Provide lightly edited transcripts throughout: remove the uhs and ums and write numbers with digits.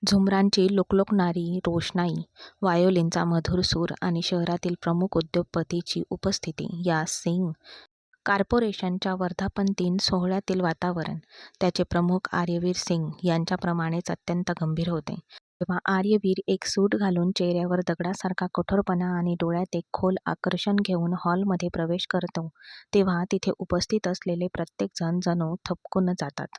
झुमरांची लुकलुकणारी रोषणाई, व्हायोलिनचा मधुर सूर आणि शहरातील प्रमुख उद्योगपतींची उपस्थिती या सिंग कॉर्पोरेशनच्या वर्धापनदिन सोहळ्यातील वातावरण त्याचे प्रमुख आर्यवीर सिंग यांच्याप्रमाणेच अत्यंत गंभीर होते. जेव्हा आर्यवीर एक सूट घालून चेहऱ्यावर दगडासारखा कठोरपणा आणि डोळ्यात एक खोल आकर्षण घेऊन हॉलमध्ये प्रवेश करतो, तेव्हा तिथे उपस्थित असलेले प्रत्येकजण जणू थबकून जातात.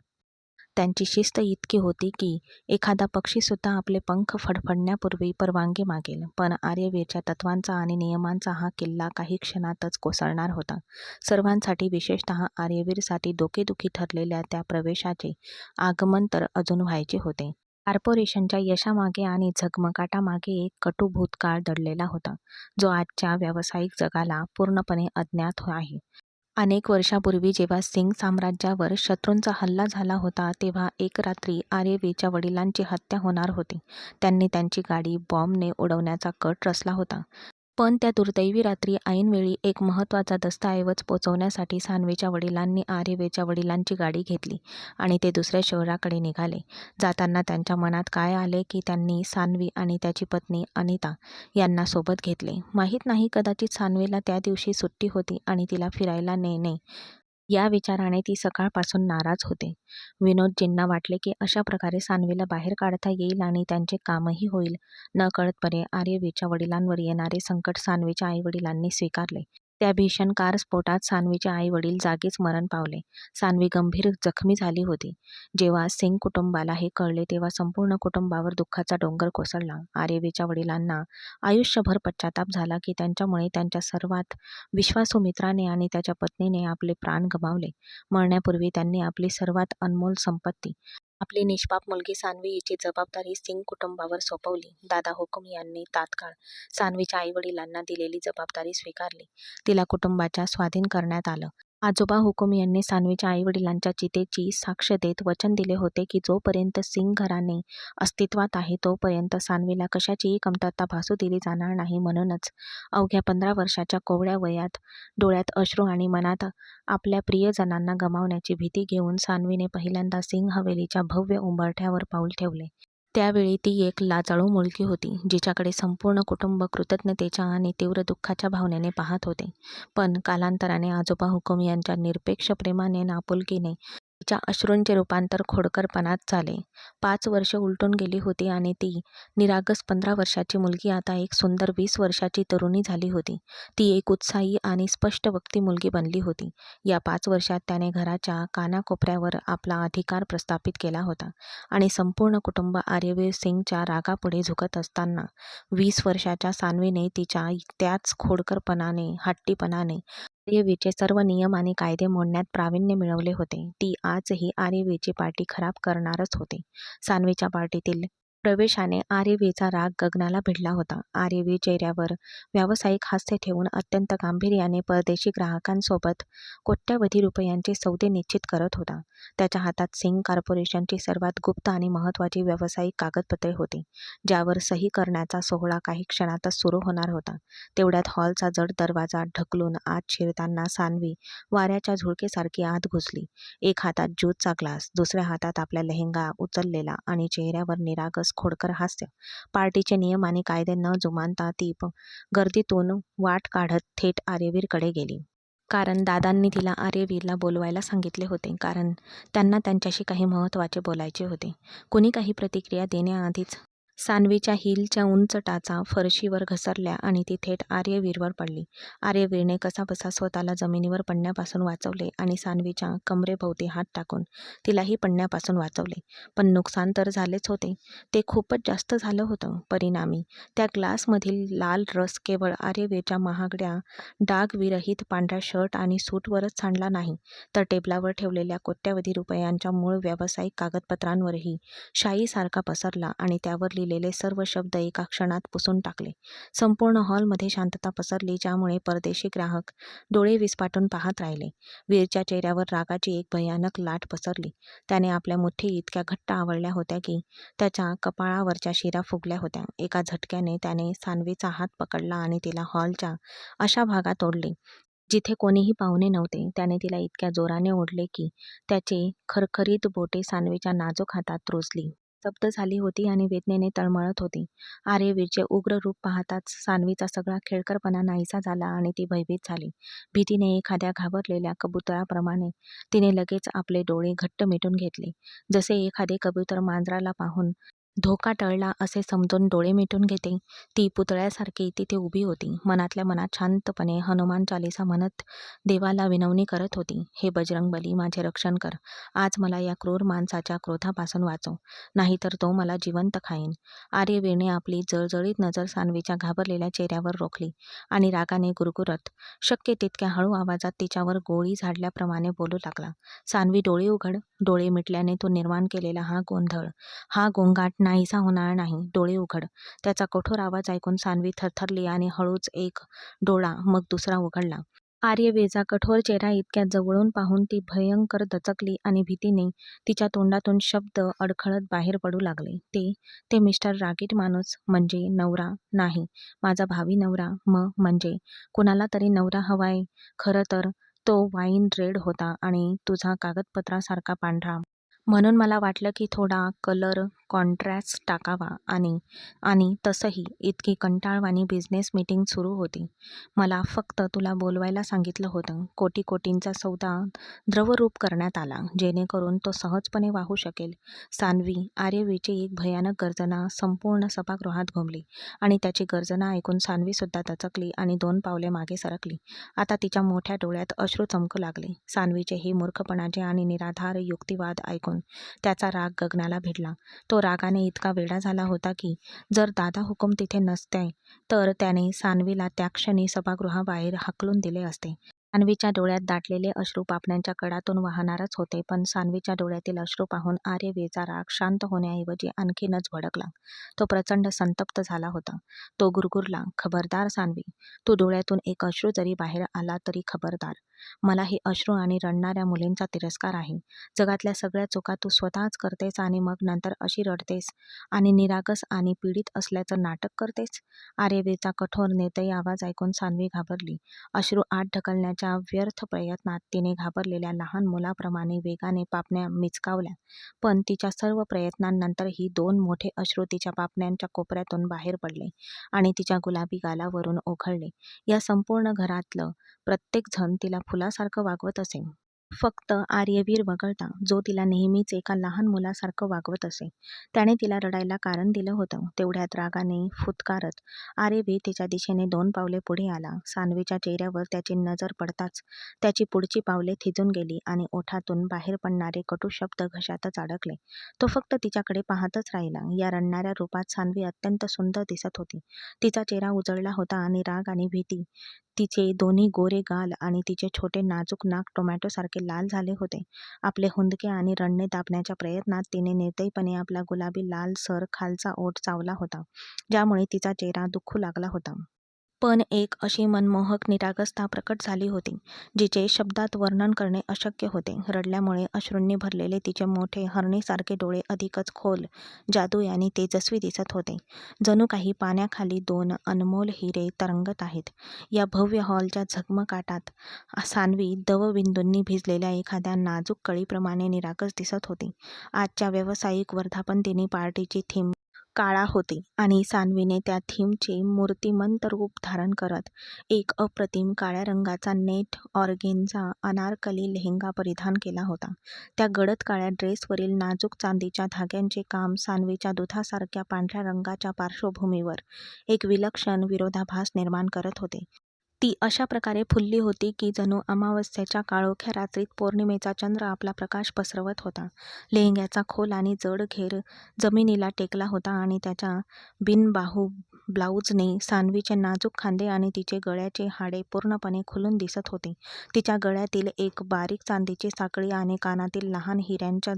त्यांची शिस्त इतकी होती की एखादा पक्षीसुद्धा आपले पंख फडफडण्यापूर्वी परवानगी मागेल, पण आर्यवीरच्या तत्त्वांचा आणि नियमांचा हा किल्ला काही क्षणातच कोसळणार होता. सर्वांसाठी, विशेषतः आर्यवीरसाठी डोकेदुखी ठरलेल्या त्या प्रवेशाचे आगमन तर अजून व्हायचे होते. कॉर्पोरेशनच्या यशामागे आणि झगमगाटामागे एक कटू भूतकाळ दडलेला होता, जो आजच्या व्यावसायिक जगाला पूर्णपणे अज्ञात आहे. अनेक वर्षांपूर्वी जेव्हा सिंग साम्राज्यावर शत्रूंचा हल्ला झाला होता, तेव्हा एक रात्री आर्यवीरच्या वडिलांची हत्या होणार होती. त्यांनी त्यांची गाडी बॉम्बने उडवण्याचा कट रचला होता. पण त्या दुर्दैवी रात्री ऐनवेळी एक महत्त्वाचा दस्तऐवज पोचवण्यासाठी सान्वीच्या वडिलांनी आर्यवीरच्या वडिलांची गाडी घेतली आणि ते दुसऱ्या शहराकडे निघाले. जाताना त्यांच्या मनात काय आले की त्यांनी सान्वी आणि त्याची पत्नी अनिता यांना सोबत घेतले. माहीत नाही, कदाचित सान्वीला त्या दिवशी सुट्टी होती आणि तिला फिरायला नेणे या विचाराने ती सकाळपासून नाराज होते. विनोदजींना वाटले की अशा प्रकारे सान्वीला बाहेर काढता येईल आणि त्यांचे कामही होईल. नकळतपणे आर्यवीरच्या वडिलांवर येणारे संकट सान्वीच्या आईवडिलांनी स्वीकारले. त्या भीषण कार स्फोटात सान्वीचे आईवडील जागीच मरण पावले. सान्वी गंभीर जखमी झाली होती. जेव्हा सिंग कुटुंबाला हे कळले, तेव्हा संपूर्ण कुटुंबावर दुःखाचा डोंगर कोसळला. आर्यवीरच्या वडिलांना आयुष्यभर पश्चाताप झाला की त्यांच्यामुळे त्यांच्या सर्वात विश्वासू मित्राने आणि त्याच्या पत्नीने आपले प्राण गमावले. मरण्यापूर्वी त्यांनी आपली सर्वात अनमोल संपत्ती, आपली निष्पाप मुलगी सान्वी हिची जबाबदारी सिंग कुटुंबावर सोपवली. दादा हुकुम यांनी तात्काळ सान्वीच्या आईवडिलांना दिलेली जबाबदारी स्वीकारली. तिला कुटुंबाच्या स्वाधीन करण्यात आलं. आजोबा हुकुम यांनी सान्वीच्या आईवडिलांच्या चितेची साक्ष देत वचन दिले होते की जोपर्यंत सिंग घराणे अस्तित्वात आहे, तोपर्यंत सान्वीला कशाचीही कमतरता भासू दिली जाणार नाही. म्हणूनच अवघ्या 15 वर्षाच्या कोवळ्या वयात, डोळ्यात अश्रू आणि मनात आपल्या प्रियजनांना गमावण्याची भीती घेऊन सान्वीने पहिल्यांदा सिंग हवेलीच्या भव्य उंबरठ्यावर पाऊल ठेवले. त्यावेळी ती एक लाजाळू मुलगी होती, जिच्याकडे संपूर्ण कुटुंब कृतज्ञतेच्या आणि तीव्र दुःखाच्या भावनेने पाहत होते. पण कालांतराने आजोबा हुकुम यांच्या निरपेक्ष प्रेमाने आणि आपुलकीने तिच्या अश्रूंचे रूपांतर खोडकरपणात झाले. 5 वर्षे उलटून गेली होती आणि ती निरागस 15 वर्षाची मुलगी आता एक सुंदर 20 वर्षाची तरुणी झाली होती. ती एक उत्साही आणि स्पष्टवक्ती मुलगी बनली होती. या 5 वर्षात त्याने घराच्या कानाकोपऱ्यावर आपला अधिकार प्रस्थापित केला होता आणि संपूर्ण कुटुंब आर्यवीर सिंगच्या रागापुढे झुकत असताना 20 वर्षाच्या सान्वीने तिच्या त्याच खोडकरपणाने, हट्टीपणाने आर्यवीरचे सर्व नियम आणि कायदे मोडण्यात प्रावीण्य मिळवले होते. ती आजही आर्यवीरची पार्टी खराब करणारच होती. सान्वीच्या पार्टीतील प्रवेशाने आर्यवीरचा राग गगनाला भिडला होता. आर्यवीर चेहऱ्यावर व्यावसायिक हास्य ठेवून अत्यंत गांभीर्याने परदेशी ग्राहकांसोबत कोट्यवधी रुपयांचे सौदे निश्चित करत होता. त्याच्या हातात सिंग कॉर्पोरेशनची सर्वात गुप्त आणि महत्त्वाची व्यावसायिक कागदपत्रे होती, ज्यावर सही करण्याचा सोहळा काही क्षणातच सुरू होणार होता. तेवढ्यात हॉलचा जड दरवाजा ढकलून आत शिरताना सान्वी वाऱ्याच्या झुळकेसारखी आत घुसली. एक हातात ज्यूसचा ग्लास, दुसऱ्या हातात आपला लेहेंगा उचललेला आणि चेहऱ्यावर निरागस खोडकर हास्य. पार्टीचे नियम आणि कायदे न जुमानता ती गर्दीतून वाट काढत थेट आर्यवीरकडे गेली. कारण दादांनी तिला आर्यवीरला बोलवायला सांगितले होते, कारण त्यांना त्यांच्याशी काही महत्त्वाचे बोलायचे होते. कुणी काही प्रतिक्रिया देण्याआधीच सान्वीच्या हिलच्या उंच टाचा फरशीवर घसरल्या आणि ती थेट आर्यवीरवर पडली. आर्यवीरने कसाबसा स्वतःला जमिनीवर पडण्यापासून वाचवले आणि सान्वीच्या कमरेभोवती हात टाकून तिलाही पडण्यापासून वाचवले. पण नुकसान तर झालेच होते, ते खूपच जास्त झालं होतं. परिणामी त्या ग्लासमधील लाल रस केवळ आर्यवीरच्या महागड्या डागविरहित पांढऱ्या शर्ट आणि सूटवरच सांडला नाही, तर टेबलावर ठेवलेल्या कोट्यवधी रुपयांच्या मूळ व्यावसायिक कागदपत्रांवरही शाईसारखा पसरला आणि त्यावर लिहिलेले सर्व शब्द एका क्षणात पुसून टाकले. संपूर्ण हॉलमध्ये शांतता पसरली, ज्यामुळे परदेशी ग्राहक डोळे विस्फाटून पाहत राहिले. वीरच्या चेहऱ्यावर रागाची एक भयानक लाट पसरली. त्याने आपल्या मुठी इतक्या घट्ट आवळल्या होत्या की त्याच्या कपाळावरच्या शिरा फुगल्या होत्या. एका झटक्याने त्याने सान्वीचा हात पकडला आणि तिला हॉलच्या अशा भागात ओढले जिथे कोणीही पाहुणे नव्हते. त्याने तिला इतक्या जोराने ओढले की त्याची खरखरीत बोटे सान्वीच्या नाजूक हातात रुजली. स्तब्ध झाली होती आणि वेदनेने तळमळत होती. आर्यवीरचे उग्र रूप पाहताच सान्वीचा सगळा खेळकरपणा नाहीसा झाला आणि ती भयभीत झाली. भीतीने एखाद्या घाबरलेल्या कबुतराप्रमाणे तिने लगेच आपले डोळे घट्ट मिटून घेतले. जसे एखादे कबूतर मांजराला पाहून धोका टळला असे समजून डोळे मिटून घेते, ती पुतळ्यासारखी तिथे उभी होती. मनातल्या मनात शांतपणे हनुमान चालीसा म्हणत देवाला विनवणी करत होती. हे बजरंगबली, माझे रक्षण कर. आज मला या क्रूर माणसाच्या क्रोधापासून वाचव, नाहीतर तो मला जिवंत खाईन. आर्यवीरने आपली जळजळीत नजर सान्वीच्या घाबरलेल्या चेहऱ्यावर रोखली आणि रागाने गुरगुरत शक्य तितक्या हळू आवाजात तिच्यावर गोळी झाडल्याप्रमाणे बोलू लागला. सान्वी, डोळे उघड. डोळे मिटल्याने तू निर्माण केलेला हा गोंधळ, हा गोंगाट नाहीसा होणार नाही. डोळे उघड. त्याचा कठोर आवाज ऐकून सान्वी थरथरली आणि हळूच एक डोळा मग दुसरा उघडला. आर्यवीरचा कठोर चेहरा इतक्या जवळून पाहून ती भयंकर दचकली आणि भीतीने तिच्या तोंडातून शब्द अडखळत बाहेर पडू लागले. ते मिस्टर रागीट माणूस म्हणजे नवरा नाही, माझा भावी नवरा. म्हणजे कुणाला तरी नवरा हवाय. खरं तर तो वाईन रेड होता आणि तुझा कागदपत्रासारखा पांढरा. म्हणून मला वाटलं की थोडा कलर कॉन्ट्रॅस्ट टाकावा. आणि आणि तसंही इतकी कंटाळवाणी बिझनेस मीटिंग सुरू होती. मला फक्त तुला बोलवायला सांगितलं होतं. कोटी-कोटींचा सौदा द्रवरूप करण्यात आला, जेणेकरून तो सहजपणे वाहू शकेल. सान्वी, आर्यवीरची एक भयानक गर्जना संपूर्ण सभागृहात घुमली आणि त्याची गर्जना ऐकून सान्वीसुद्धा दचकली आणि 2 पावले मागे सरकली. आता तिच्या मोठ्या डोळ्यात अश्रू चमकू लागले. सान्वीचे हे मूर्खपणाचे आणि निराधार युक्तिवाद ऐकून त्याचा राग गगनाला भिडला. तो रागाने इतका वेडा झाला होता की जर दादा हुकूम तिथे नसते तर त्याने सान्वीला त्या क्षणी सभागृहाबाहेर हाकलून दिले असते. सान्वीच्या डोळ्यात दाटलेले अश्रू पापण्यांच्या कडातून वाहणारच होते, पण सान्वीच्या डोळ्यातील अश्रू पाहून आर्यवीरचा राग शांत होण्याऐवजी आणखीनच भडकला. तो प्रचंड संतप्त झाला होता. तो गुरगुरला, खबरदार सान्वी, तू डोळ्यातून एक अश्रू जरी बाहेर आला तरी खबरदार. मला हे अश्रू आणि रडणाऱ्या मुलींचा तिरस्कार आहे. जगातल्या सगळ्या चुका तू स्वतःच करतेस आणि मग नंतर अशी रडतेस आणि निरागस आणि पीडित असल्याचं नाटक करतेस. आर्यवीरचा कठोर निर्दयी आवाज ऐकून सान्वी घाबरली. अश्रू आत ढकलण्याच्या व्यर्थ प्रयत्नात तिने घाबरलेल्या लहान मुलाप्रमाणे वेगाने पापण्या मिचकावल्या, पण तिच्या सर्व प्रयत्नांनंतरही 2 मोठे अश्रू तिच्या पापण्यांच्या कोपऱ्यातून बाहेर पडले आणि तिच्या गुलाबी गालावरून ओघळले. या संपूर्ण घरातलं प्रत्येक जण तिला फुलासारखं वागवत असे, फक्त आर्यवीर वगळता, जो तिला नेहमीच एका लहान मुलासारखं वागवत असे. त्याने तिला रडायला कारण दिलं होतं. तेवढ्यात रागाने फुत्कारत आर्यवीर तिच्या दिशेने 2 पावले पुढे आला. सान्वीच्या चेहऱ्यावर त्याची नजर पडताच त्याची पुढची पावले थिजून गेली आणि ओठातून बाहेर पडणारे कटू शब्द घशातच अडकले. तो फक्त तिच्याकडे पाहतच राहिला. या रडणाऱ्या रूपात सान्वी अत्यंत सुंदर दिसत होती. तिचा चेहरा उजळला होता आणि राग आणि भीती, तिचे दोन्ही गोरे गाल आणि तिचे छोटे नाजूक नाक टोमॅटोसारखे लाल झाले होते. आपले हुंदके आणि रडणे दाबण्याच्या प्रयत्नात तिने निर्दयीपणे आपला गुलाबी लालसर खालचा ओठ चावला होता, ज्यामुळे तिचा चेहरा दुखू लागला होता. पण एक अशी मनमोहक निरागसता प्रकट झाली होती, जिचे शब्दात वर्णन करणे अशक्य होते. रडल्यामुळे अश्रूंनी भरलेले तिचे मोठे हरणीसारखे डोळे अधिकच खोल, जादुई आणि तेजस्वी दिसत होते. जणू काही पाण्याखाली 2 अनमोल हिरे तरंगत आहेत. या भव्य हॉलच्या झगमगाटात सान्वी दवबिंदूंनी भिजलेल्या एखाद्या नाजूक कळीप्रमाणे निरागस दिसत होती. आजच्या व्यावसायिक वर्धापनदिनी पार्टीची थीम काळा होती आणि सान्वीने त्या थीमचे मूर्तिमंत रूप धारण करत एक अप्रतिम काळ्या रंगाचा नेट ऑर्गेन्झा अनारकली लेहेंगा परिधान केला होता. त्या गडद काळ्या ड्रेसवरील नाजूक चांदीच्या धाग्यांचे काम सान्वीच्या दुधासारख्या पांढऱ्या रंगाच्या पार्श्वभूमीवर एक विलक्षण विरोधाभास निर्माण करत होते. ती अशा प्रकारे फुलली होती की जणू अमावस्येच्या काळोख्या रात्रीत पौर्णिमेचा चंद्र आपला प्रकाश पसरवत होता. लेहेंग्याचा खोल आणि जड घेर जमिनीला टेकला होता आणि त्याच्या बिनबाहू ब्लाऊजने सान्वीचे नाजूक खांदे आणि तिचे गळ्याचे हाडे पूर्णपणे खुलून दिसत होते. तिच्या गळ्यातील एक बारीक चांदीची साखळी आणि कानातील लहान हिऱ्यांच्या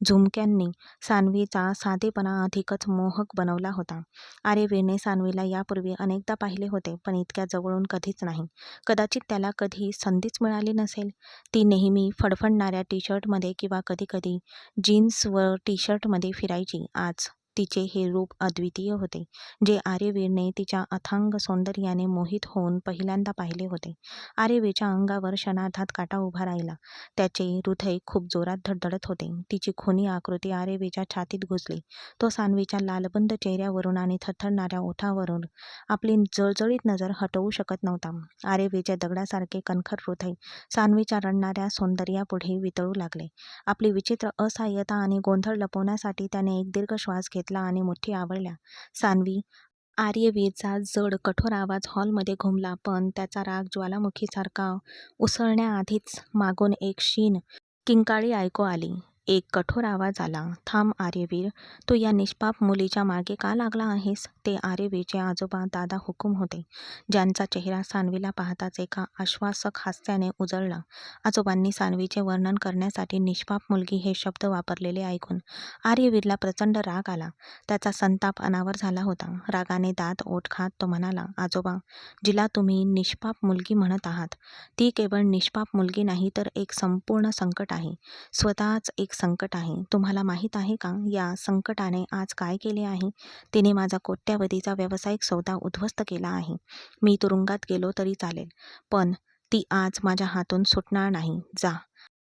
झुमक्यांनी सान्वीचा साधेपणा अधिकच मोहक बनवला होता. आर्यवीरने सान्वीला यापूर्वी अनेकदा पाहिले होते, पण इतक्या जवळून कधीच नाही. कदाचित त्याला कधी संधीच मिळाली नसेल. ती नेहमी फडफडणाऱ्या टी-शर्टमध्ये किंवा कधीकधी जीन्स व टी-शर्टमध्ये फिरायची. आज तिचे हे रूप अद्वितीय होते, जे आर्यवीरने तिच्या अथांग सौंदर्याने मोहित होऊन पहिल्यांदा पाहिले होते. आर्यवीरच्या अंगावर क्षणार्धात काटा उभा राहिला. त्याचे हृदय खूप जोरात धडधडत होते. तिची खुनी आकृती आर्यवीरच्या छातीत घुसली. तो सान्वीच्या लालबंद चेहऱ्यावरून आणि थरथरणाऱ्या ओठावरून आपली जळजळीत नजर हटवू शकत नव्हता. आर्यवीरचे दगडासारखे कणखर हृदय सान्वीच्या रडणाऱ्या सौंदर्यापुढे वितळू लागले. आपली विचित्र असहाय्यता आणि गोंधळ लपवण्यासाठी त्याने एक दीर्घ श्वास घेतला आणि मुठी आवळल्या. सान्वी! आर्यवीरचा जड कठोर आवाज हॉलमध्ये घुमला, पण त्याचा राग ज्वालामुखीसारखा उसळण्याआधीच मागून एक क्षीण किंकाळी ऐकू आली. एक कठोर आवाज आला, थांब आर्यवीर, तू या निष्पाप मुलीच्या मागे का लागला आहेस? ते आर्यवीरचे आजोबा दादा हुकूम होते, ज्यांचा चेहरा सान्वीला पाहताच एका आश्वासक हास्याने उजळला. आजोबांनी सान्वीचे वर्णन करण्यासाठी निष्पाप मुलगी हे शब्द वापरलेले ऐकून आर्यवीरला प्रचंड राग आला. त्याचा संताप अनावर झाला होता. रागाने दात ओठ खात तो म्हणाला, आजोबा, जिला तुम्ही निष्पाप मुलगी म्हणत आहात, ती केवळ निष्पाप मुलगी नाही तर एक संपूर्ण संकट आहे. स्वतःच एक संकट आहे. तुम्हाला माहीत आहे का, या संकटाने आज काय केले आहे? तिने माझा कोट्यावधीचा व्यावसायिक सौदा उद्ध्वस्त केला आहे. मी तुरुंगात गेलो तरी चालेल, पण ती आज माझ्या हातून सुटणार नाही. जा.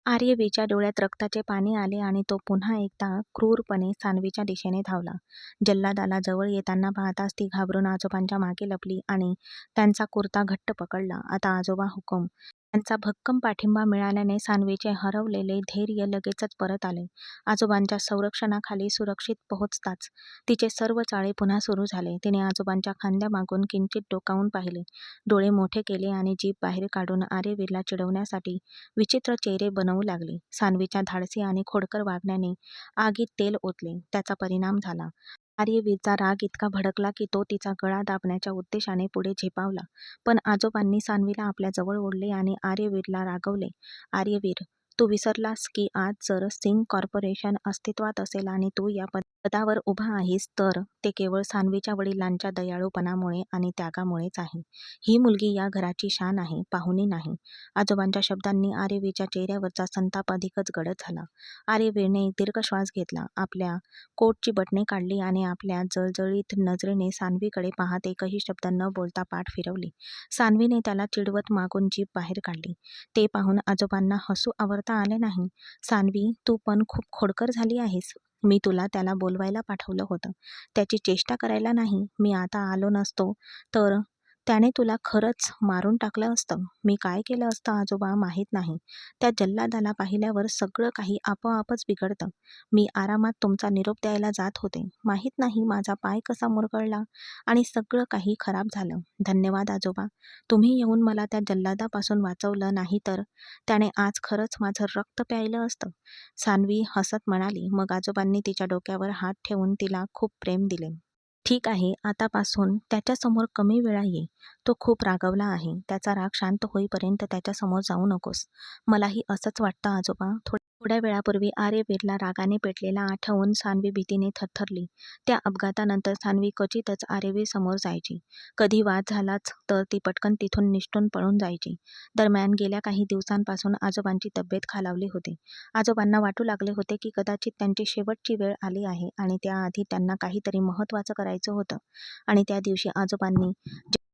आर्यवीरच्या डोळ्यात रक्ताचे पाणी आले आणि तो पुन्हा एकदा क्रूरपणे सान्वीच्या दिशेने धावला. जल्लादाला जवळ येताना पाहताच ती घाबरून आजोबांच्या मागे लपली आणि त्यांचा कुर्ता घट्ट पकडला. आता आजोबा हुकूम. त्यांचा भक्कम पाठिंबा मिळाल्याने सान्वीचे हरवलेले धैर्य लगेचच परत आले. आजोबांच्या संरक्षणाखाली सुरक्षित पोहोचताच तिचे सर्व चाळे पुन्हा सुरू झाले. तिने आजोबांच्या खांद्यामागून किंचित डोकावून पाहिले, डोळे मोठे केले आणि जीभ बाहेर काढून आर्यवीरला चिडवण्यासाठी विचित्र चेहरे बनवू लागली. सान्वीच्या धाडसी आणि खोडकर वागण्याने आगीत तेल ओतले. त्याचा परिणाम झाला. आर्यवीरचा राग इतका भडकला की तो तिचा गळा दाबण्याच्या उद्देशाने पुढे झेपावला. पण आजोबांनी सान्वीला आपल्या जवळ ओढले आणि आर्यवीरला रागवले. आर्यवीर, तू विसरलास की आज जर सिंग कॉर्पोरेशन अस्तित्वात असेल आणि तू या पदावर उभा आहेस तर ते केवळ सान्वीच्या वडिलांच्या दयाळूपणामुळे आणि त्यागामुळेच आहे. ही मुलगी या घराची शान आहे, पाहुणी नाही. आजोबांच्या शब्दांनी आर्यवीरच्या चेहऱ्यावरचा संताप अधिकच गडद झाला. आर्यवीरने एक दीर्घ श्वास घेतला, आपल्या कोटची बटणे काढली आणि आपल्या जळजळीत नजरेने सान्वीकडे पाहत एकही शब्द न बोलता पाठ फिरवली. सान्वीने त्याला चिडवत मागून जीभ बाहेर काढली. ते पाहून आजोबांना हसू आवरता आले नाही. सान्वी, तू पण खूप खोडकर झाली आहेस. मी तुला त्याला बोलवायला पाठवलं होतं, त्याची चेष्टा करायला नाही. मी आता आलो नसतो तर त्याने तुला खरंच मारून टाकलं असतं. मी काय केलं असतं आजोबा माहीत नाही. त्या जल्लादाला पाहिल्यावर सगळं काही आपोआपच बिघडतं. मी आरामात तुमचा निरोप द्यायला जात होते. माहीत नाही माझा पाय कसा मुरगळला आणि सगळं काही खराब झालं. धन्यवाद आजोबा, तुम्ही येऊन मला त्या जल्लादापासून वाचवलं, नाही तर त्याने आज खरंच माझं रक्त प्यायलं असतं. सान्वी हसत म्हणाली. मग आजोबांनी तिच्या डोक्यावर हात ठेवून तिला खूप प्रेम दिले. ठीक आहे, आतापासून त्याच्यासमोर कमी वेळा ये. तो खूप रागावला आहे. त्याचा राग शांत होईपर्यंत त्याच्यासमोर जाऊ नकोस. मलाही असंच वाटतं आजोबा. थोड्या वेळापूर्वी आर्यवीरला रागाने पेटलेला आठवून सान्वी भीतीने थरथरली. त्या अपघातानंतर सान्वी क्वचितच आर्यवीर समोर जायची. कधी वाद झालाच तर ती पटकन तिथून निसटून पळून जायची. दरम्यान गेल्या काही दिवसांपासून आजोबांची तब्येत खालावली होती. आजोबांना वाटू लागले होते की कदाचित त्यांची शेवटची वेळ आली आहे आणि त्याआधी त्यांना काहीतरी महत्त्वाचं करायचं होतं. आणि त्या दिवशी आजोबांनी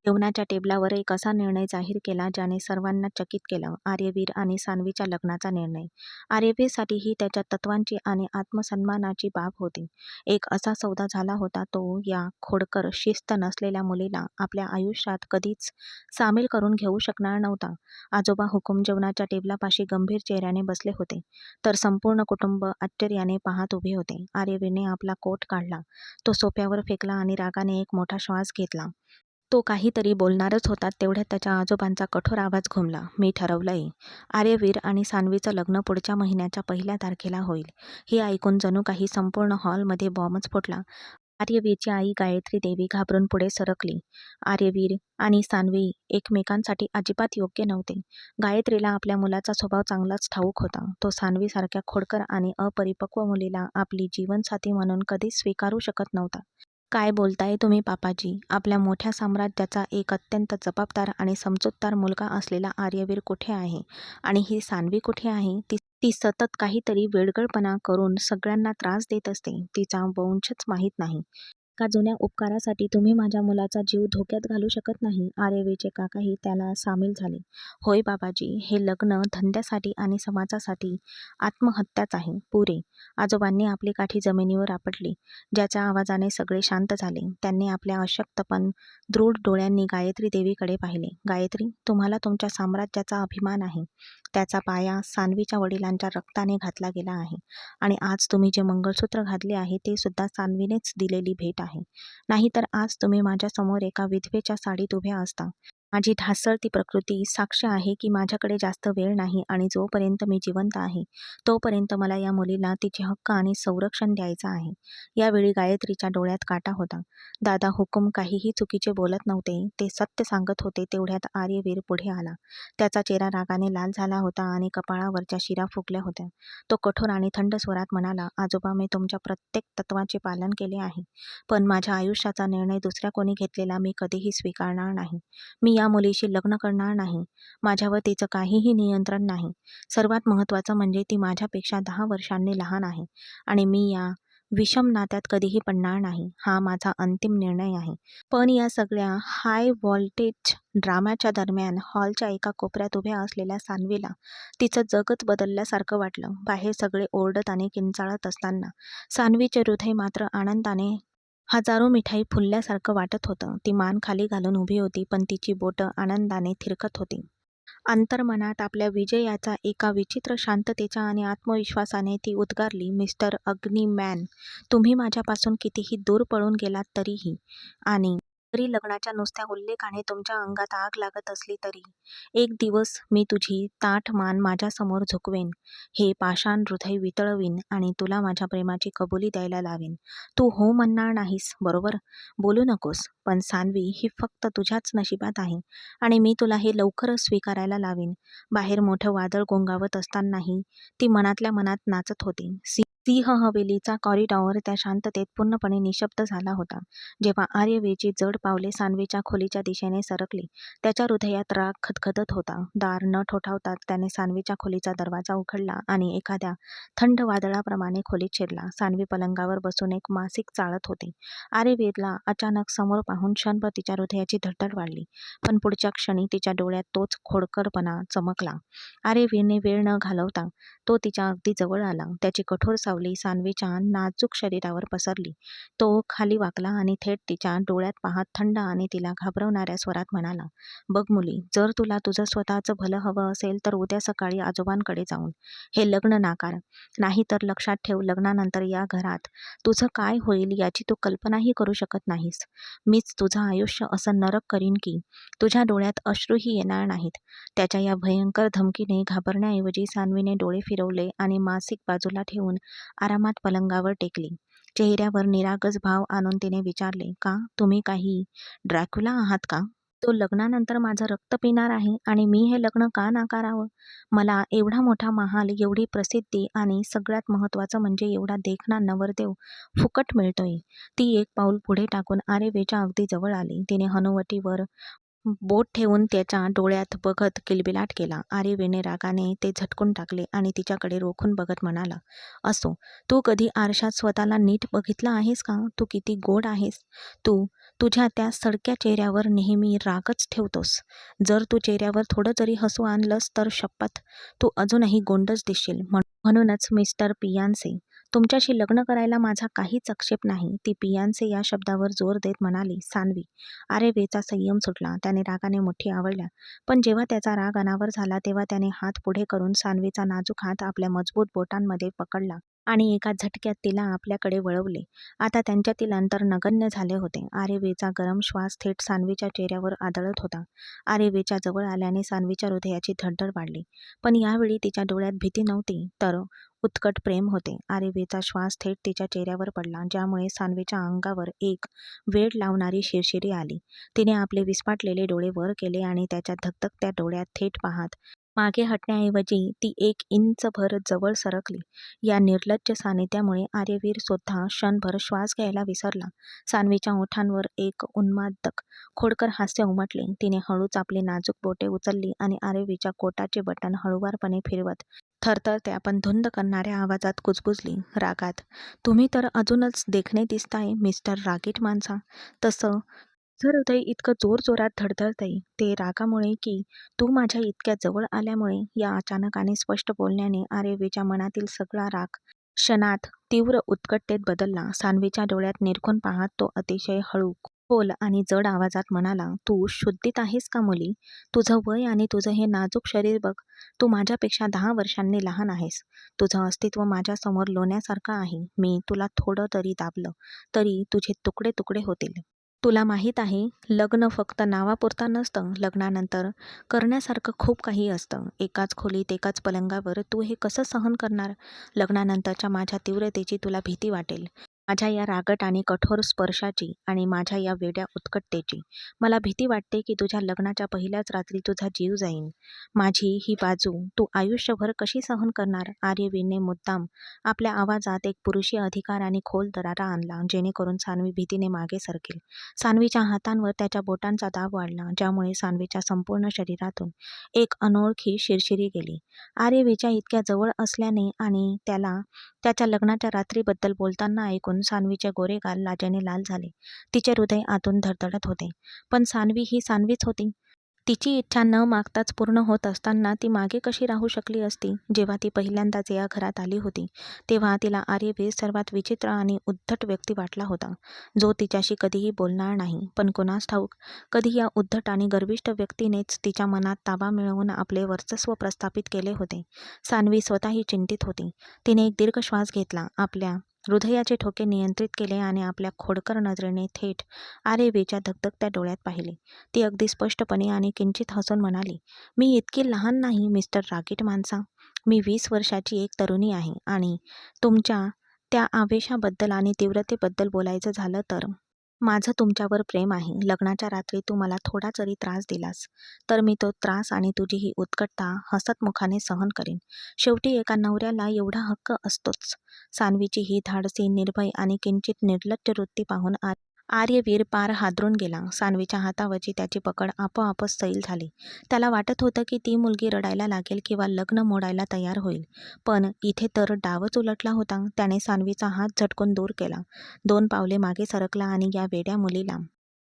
जेवणाच्या टेबलावर एक असा निर्णय जाहीर केला ज्याने सर्वांना चकित केलं, आर्यवीर आणि सान्वीच्या लग्नाचा निर्णय. आर्यवीरसाठी ही त्याच्या तत्त्वांची आणि आत्मसन्मानाची बाब होती. एक असा सौदा झाला होता तो या खोडकर, शिस्त नसलेल्या मुलीला आपल्या आयुष्यात कधीच सामील करून घेऊ शकणार नव्हता. आजोबा हुकूम जेवणाच्या टेबलापाशी गंभीर चेहऱ्याने बसले होते, तर संपूर्ण कुटुंब आश्चर्याने पाहत उभे होते. आर्यवीरने आपला कोट काढला, तो सोफ्यावर फेकला आणि रागाने एक मोठा श्वास घेतला. तो काहीतरी बोलणारच होता तेवढ्यात त्याच्या आजोबांचा कठोर आवाज घुमला. मी ठरवलंय. आर्यवीर आणि सान्वीचं लग्न पुढच्या महिन्याच्या 1 तारखेला होईल. हे ऐकून जणू काही संपूर्ण हॉलमध्ये बॉम्बच फुटला. आर्यवीरची आई गायत्री देवी घाबरून पुढे सरकली. आर्यवीर आणि सान्वी एकमेकांसाठी अजिबात योग्य नव्हते. गायत्रीला आपल्या मुलाचा स्वभाव चांगलाच ठाऊक होता. तो सान्वीसारख्या खोडकर आणि अपरिपक्व मुलीला आपली जीवनसाथी म्हणून कधीच स्वीकारू शकत नव्हता. काय बोलताय तुम्ही पापाजी? आपल्या मोठ्या साम्राज्याचा एक अत्यंत जबाबदार आणि समजूतदार मुलगा असलेला आर्यवीर कुठे आहे आणि ही सान्वी कुठे आहे? ती ती सतत काहीतरी वेडगळपणा करून सगळ्यांना त्रास देत असते. तिचा वंशच माहीत नाही. एका जुन्या उपकारासाठी तुम्ही माझ्या मुलाचा जीव धोक्यात घालू शकत नाही. आर्यवीरचे काकाही त्याला सामील झाले. होय बाबाजी, हे लग्न धंद्यासाठी आणि समाजासाठी आत्महत्याच आहे. पुरे. आजोबांनी आपली काठी जमिनीवर आपटली. ज्याच्या आवाजाने सगळे शांत झाले. त्यांनी आपल्या अशक्त पण दृढ डोळ्यांनी गायत्री देवीकडे पाहिले. गायत्री, तुम्हाला तुमच्या साम्राज्याचा अभिमान आहे. त्याचा पाया सान्वीच्या वडिलांच्या रक्ताने घातला गेला आहे. आणि आज तुम्ही जे मंगळसूत्र घातले आहे ते सुद्धा सान्वीनेच दिलेली भेट आहे. नाहीतर आज तुम्ही माझ्यासमोर एका विधवेच्या साडीत उभ्या असता. माझी ढासळती प्रकृती साक्ष आहे की माझ्याकडे जास्त वेळ नाही आणि जोपर्यंत मी जिवंत आहे तोपर्यंत मला या मुलीला तिचे हक्क आणि संरक्षण द्यायचं आहे. यावेळी गायत्रीच्या डोळ्यात काटा होता. दादा हुकूम काहीही चुकीचे बोलत नव्हते. ते सत्य सांगत होते. तेवढ्यात आर्यवीर पुढे आला. त्याचा चेहरा रागाने लाल झाला होता आणि कपाळावरच्या शिरा फुगल्या होत्या. तो कठोर आणि थंड स्वरात म्हणाला, आजोबा, मी तुमच्या प्रत्येक तत्वाचे पालन केले आहे. पण माझ्या आयुष्याचा निर्णय दुसऱ्या कोणी घेतलेला मी कधीही स्वीकारणार नाही. मी या मुलीशी लग्न करणार नाही. माझ्यावर तिचं काहीही नियंत्रण नाही. सर्वात महत्त्वाचं म्हणजे ती माझ्यापेक्षा 10 वर्षांनी लहान आहे आणि मी या विषम नात्यात कधीही पडणार नाही. हा माझा अंतिम निर्णय आहे. पण या सगळ्या हाय व्होल्टेज ड्राम्याच्या दरम्यान हॉलच्या एका कोपऱ्यात उभ्या असलेल्या सान्वीला तिचं जगच बदलल्यासारखं वाटलं. बाहेर सगळे ओरडत आणि किंचाळत असताना सान्वीचे हृदय मात्र आनंदाने हजारो मिठाई फुलल्यासारखं वाटत होतं. ती मान खाली घालून उभी होती, पण तिची बोटं आनंदाने थिरकत होती. अंतर्मनात आपल्या विजयाचा एका विचित्र शांततेच्या आणि आत्मविश्वासाने ती उद्गारली, मिस्टर अग्नीमॅन, तुम्ही माझ्यापासून कितीही दूर पळून गेलात तरीही, आणि जरी लग्नाच्या नुसत्या उल्लेखाने तुमच्या अंगात आग लागत असली तरी, एक दिवस मी तुझी ताठ मान माझ्यासमोर झुकवेन, हे पाषाण हृदय वितळवीन आणि तुला माझ्या प्रेमाची कबुली द्यायला लावेन. तू हो म्हणणार नाहीस, बरोबर? बोलू नकोस. पण सान्वी, ही फक्त तुझ्याच नशिबात आहे आणि मी तुला हे लवकरच स्वीकारायला लावीन. बाहेर मोठं वादळ गोंगावत असतानाही ती मनातल्या मनात नाचत होती. सिंह हवेलीचा कॉरिडॉर त्या शांततेत पूर्णपणे निशब्द झाला होता. जेव्हा आर्यवीरची जड पावले सान्वीच्या खोलीच्या दिशेने सरकली, त्याच्या हृदयात राग खदखदत होता. दार न ठोठावताच त्याने सान्वीच्या खोलीचा दरवाजा उघडला आणि एखाद्या थंड वादळाप्रमाणे खोलीत शिरला. सान्वी पलंगावर बसून एक मासिक चाळत होती. आर्यवीरला अचानक समोर पाहून क्षणभर तिच्या हृदयाची धडधड वाढली. पण पुढच्या क्षणी तिच्या डोळ्यात तोच खोडकरपणा चमकला. आर्यवीरने वेळ न घालवता तो तिच्या अगदी जवळ आला. त्याची कठोर सावली सान्वीच्या नाजूक शरीरावर पसरली. तो खाली वाकला आणि थेट तिच्या डोळ्यात पाहत थंड आणि तिला घाबरवणाऱ्या स्वरात म्हणाला, बघ मुली, जर तुला तुझं स्वतःचं भलं हवं असेल तर उद्या सकाळी आजोबांकडे जाऊन हे लग्न नाकार. नाहीतर लक्षात ठेव, लग्नानंतर या घरात तुझं काय होईल याची तू कल्पनाही करू शकत नाहीस. मीच तुझं आयुष्य असं नरक करीन की तुझ्या डोळ्यात अश्रूही येणार नाहीत. त्याच्या या भयंकर धमकीने घाबरण्याऐवजी सान्वीने डोळे फिरवले आणि मासिक बाजूला ठेवून आरामात पलंगावर टेकली. चेहऱ्यावर निरागस भाव आणून तिने विचारले, का तुम्ही काही ड्रॅक्युला आहात का? तो लग्नानंतर माझं रक्त पिणार आहे आणि मी हे लग्न का नाकारावं? मला एवढा मोठा महाल, एवढी प्रसिद्धी आणि सगळ्यात महत्त्वाचं म्हणजे एवढा देखणा नवरदेव फुकट मिळतोय. ती एक पाऊल पुढे टाकून आरेवेच्या अगदी जवळ आली. तिने हनुवटीवर बोट ठेवून त्याच्या डोळ्यात बघत किलबिलाट केला. आर्यवीरने रागाने ते झटकून टाकले आणि तिच्याकडे रोखून बघत म्हणाला, असो, तू कधी आरशात स्वतःला नीट बघितलं आहेस का? तू किती गोड आहेस. तू तुझ्या त्या सडक्या चेहऱ्यावर नेहमी रागच ठेवतोस. जर तू चेहऱ्यावर थोडं जरी हसू आणलंस तर शपथ, तू अजूनही गोंडस दिसशील. म्हणूनच मिस्टर पियान्से, तुमच्याशी लग्न करायला माझा काहीच आक्षेप नाही. ती पियान्से या शब्दावर जोर देत म्हणाली, सान्वी. आर्यवीरचा संयम सुटला. त्याने रागाने मुठी आवळल्या. पण जेव्हा त्याचा राग अनावर झाला तेव्हा त्याने हात पुढे करून सान्वीचा नाजूक हात आपल्या मजबूत बोटांमध्ये पकडला आणि एका झटक्यात तिला आपल्याकडे वळवले. आता त्यांच्यातील अंतर नगण्य झाले होते. आर्यवीरचा गरम श्वास थेट सान्वीच्या चेहऱ्यावर आदळत होता. आर्यवीरच्या जवळ आल्याने सान्वीच्या हृदयाची धडधड वाढली. पण यावेळी तिच्या डोळ्यात भीती नव्हती, तर उत्कट प्रेम होते. आर्यवीरचा श्वास थेट तिच्या चेहऱ्यावर पडला, ज्यामुळे सान्वीच्या अंगावर एक वेड लावणारी शिरशिरी आली. तिने आपले विस्फाटलेले डोळे वर केले आणि त्याच्या धगधगत्या डोळ्यात थेट पाहत मागे हटण्याऐवजी ती 1 इंचभर जवळ सरकली. या निर्लज्ज सान्निध्यामुळे आर्यवीर सुद्धा क्षणभर श्वास घ्यायला विसरला. सान्वीच्या ओठांवर एक उन्मादक, खोडकर हास्य उमटले. तिने हळूच आपली नाजूक बोटे उचलली आणि आर्यवीरच्या कोटाचे बटन हळुवारपणे फिरवत थरथरत्या पण धुंद करणाऱ्या आवाजात कुजबुजली, रागात. "तुम्ही तर अजूनच देखणे दिसताय, मिस्टर रागीट माणसा. तसं तुझं हृदय इतकं जोरजोरात धडधडतंय, ते रागामुळे की तू माझ्या इतक्या जवळ आल्यामुळे?" या अचानक आणि स्पष्ट बोलण्याने आर्यवीच्या मनातील सगळा राग क्षणात तीव्र उत्कटतेत बदलला. सान्वीच्या डोळ्यात निरखून पाहत तो अतिशय हळू, खोल आणि जड आवाजात म्हणाला, "तू शुद्धीत आहेस का मुली? तुझं वय आणि तुझं हे नाजूक शरीर बघ. तू माझ्यापेक्षा 10 वर्षांनी लहान आहेस. तुझं अस्तित्व माझ्यासमोर लोण्यासारखं आहे. मी तुला थोडं जरी दाबलं, तरी तुझे तुकडे तुकडे होतील. तुला माहीत आहे, लग्न फक्त नावापुरता नसतं. लग्नानंतर करण्यासारखं खूप काही असतं. एकाच खोलीत, एकाच पलंगावर तू हे कसं सहन करणार? लग्नानंतरच्या माझ्या तीव्रतेची तुला भीती वाटेल. माझ्या या रागट आणि कठोर स्पर्शाची आणि माझ्या या वेड्या उत्कटतेची. मला भीती वाटते की तुझ्या लग्नाच्या पहिल्याच रात्री तुझा जीव जाईन. माझी ही बाजू तू आयुष्यभर कशी सहन करणार?" आर्यवीरने मुद्दाम आपल्या आवाजात एक पुरुषी अधिकार आणि खोल दरारा आणला, जेणेकरून सान्वी भीतीने मागे सरकेल. सान्वीच्या हातांवर त्याच्या बोटांचा दाब वाढला, ज्यामुळे सान्वीच्या संपूर्ण शरीरातून एक अनोळखी शिरशिरी गेली. आर्यवीच्या इतक्या जवळ असल्याने आणि त्याला त्याच्या लग्नाच्या रात्रीबद्दल बोलताना ऐकून सान्वीचे गोरे गाल लाजेने लाल झाले. तिचे हृदय आतून धडधडत होते. पण सान्वी ही सान्वीच होती. तिची इच्छा न मागताच पूर्ण होत असताना ती मागे कशी राहू शकली असती? जेव्हा ती पहिल्यांदाच या घरात आली होती, तेव्हा तिला आर्यवीर सर्वात विचित्र आणि उद्धट व्यक्ती वाटला होता, जो तिच्याशी कधीही बोलणार नाही. पण कुणास ठाऊक, कधी या उद्धट आणि गर्विष्ठ व्यक्तीनेच तिच्या मनात ताबा मिळवून आपले वर्चस्व प्रस्थापित केले होते. सान्वी स्वतःही चिंतित होती. तिने एक दीर्घ श्वास घेतला, आपल्या हृदयाचे ठोके नियंत्रित केले आणि आपल्या खोडकर नजरेने थेट आर्यवीरच्या धगधगत्या डोळ्यात पाहिले. ती अगदी स्पष्टपणे आणि किंचित हसून म्हणाली, "मी इतकी लहान नाही, मिस्टर रागीट माणसा. मी 20 वर्षाची एक तरुणी आहे आणि तुमच्या त्या आवेशाबद्दल आणि तीव्रतेबद्दल बोलायचं झालं तर माझं तुमच्यावर प्रेम आहे. लग्नाच्या रात्री तू मला थोडा जरी त्रास दिलास, तर मी तो त्रास आणि तुझी ही उत्कटता हसतमुखाने सहन करेन. शेवटी एका नवऱ्याला एवढा हक्क असतोच." सान्वीची ही धाडसी, निर्भय आणि किंचित निर्लज्ज वृत्ती पाहून आर्यवीर पार हादरून गेला. सान्वीच्या हातावरची त्याची पकड आपोआपच सैल झाली. त्याला वाटत होतं की ती मुलगी रडायला लागेल किंवा लग्न मोडायला तयार होईल. पण इथे तर डावच उलटला होता. त्याने सान्वीचा हात झटकून दूर केला. 2 पावले मागे सरकला आणि या वेड्या मुलीला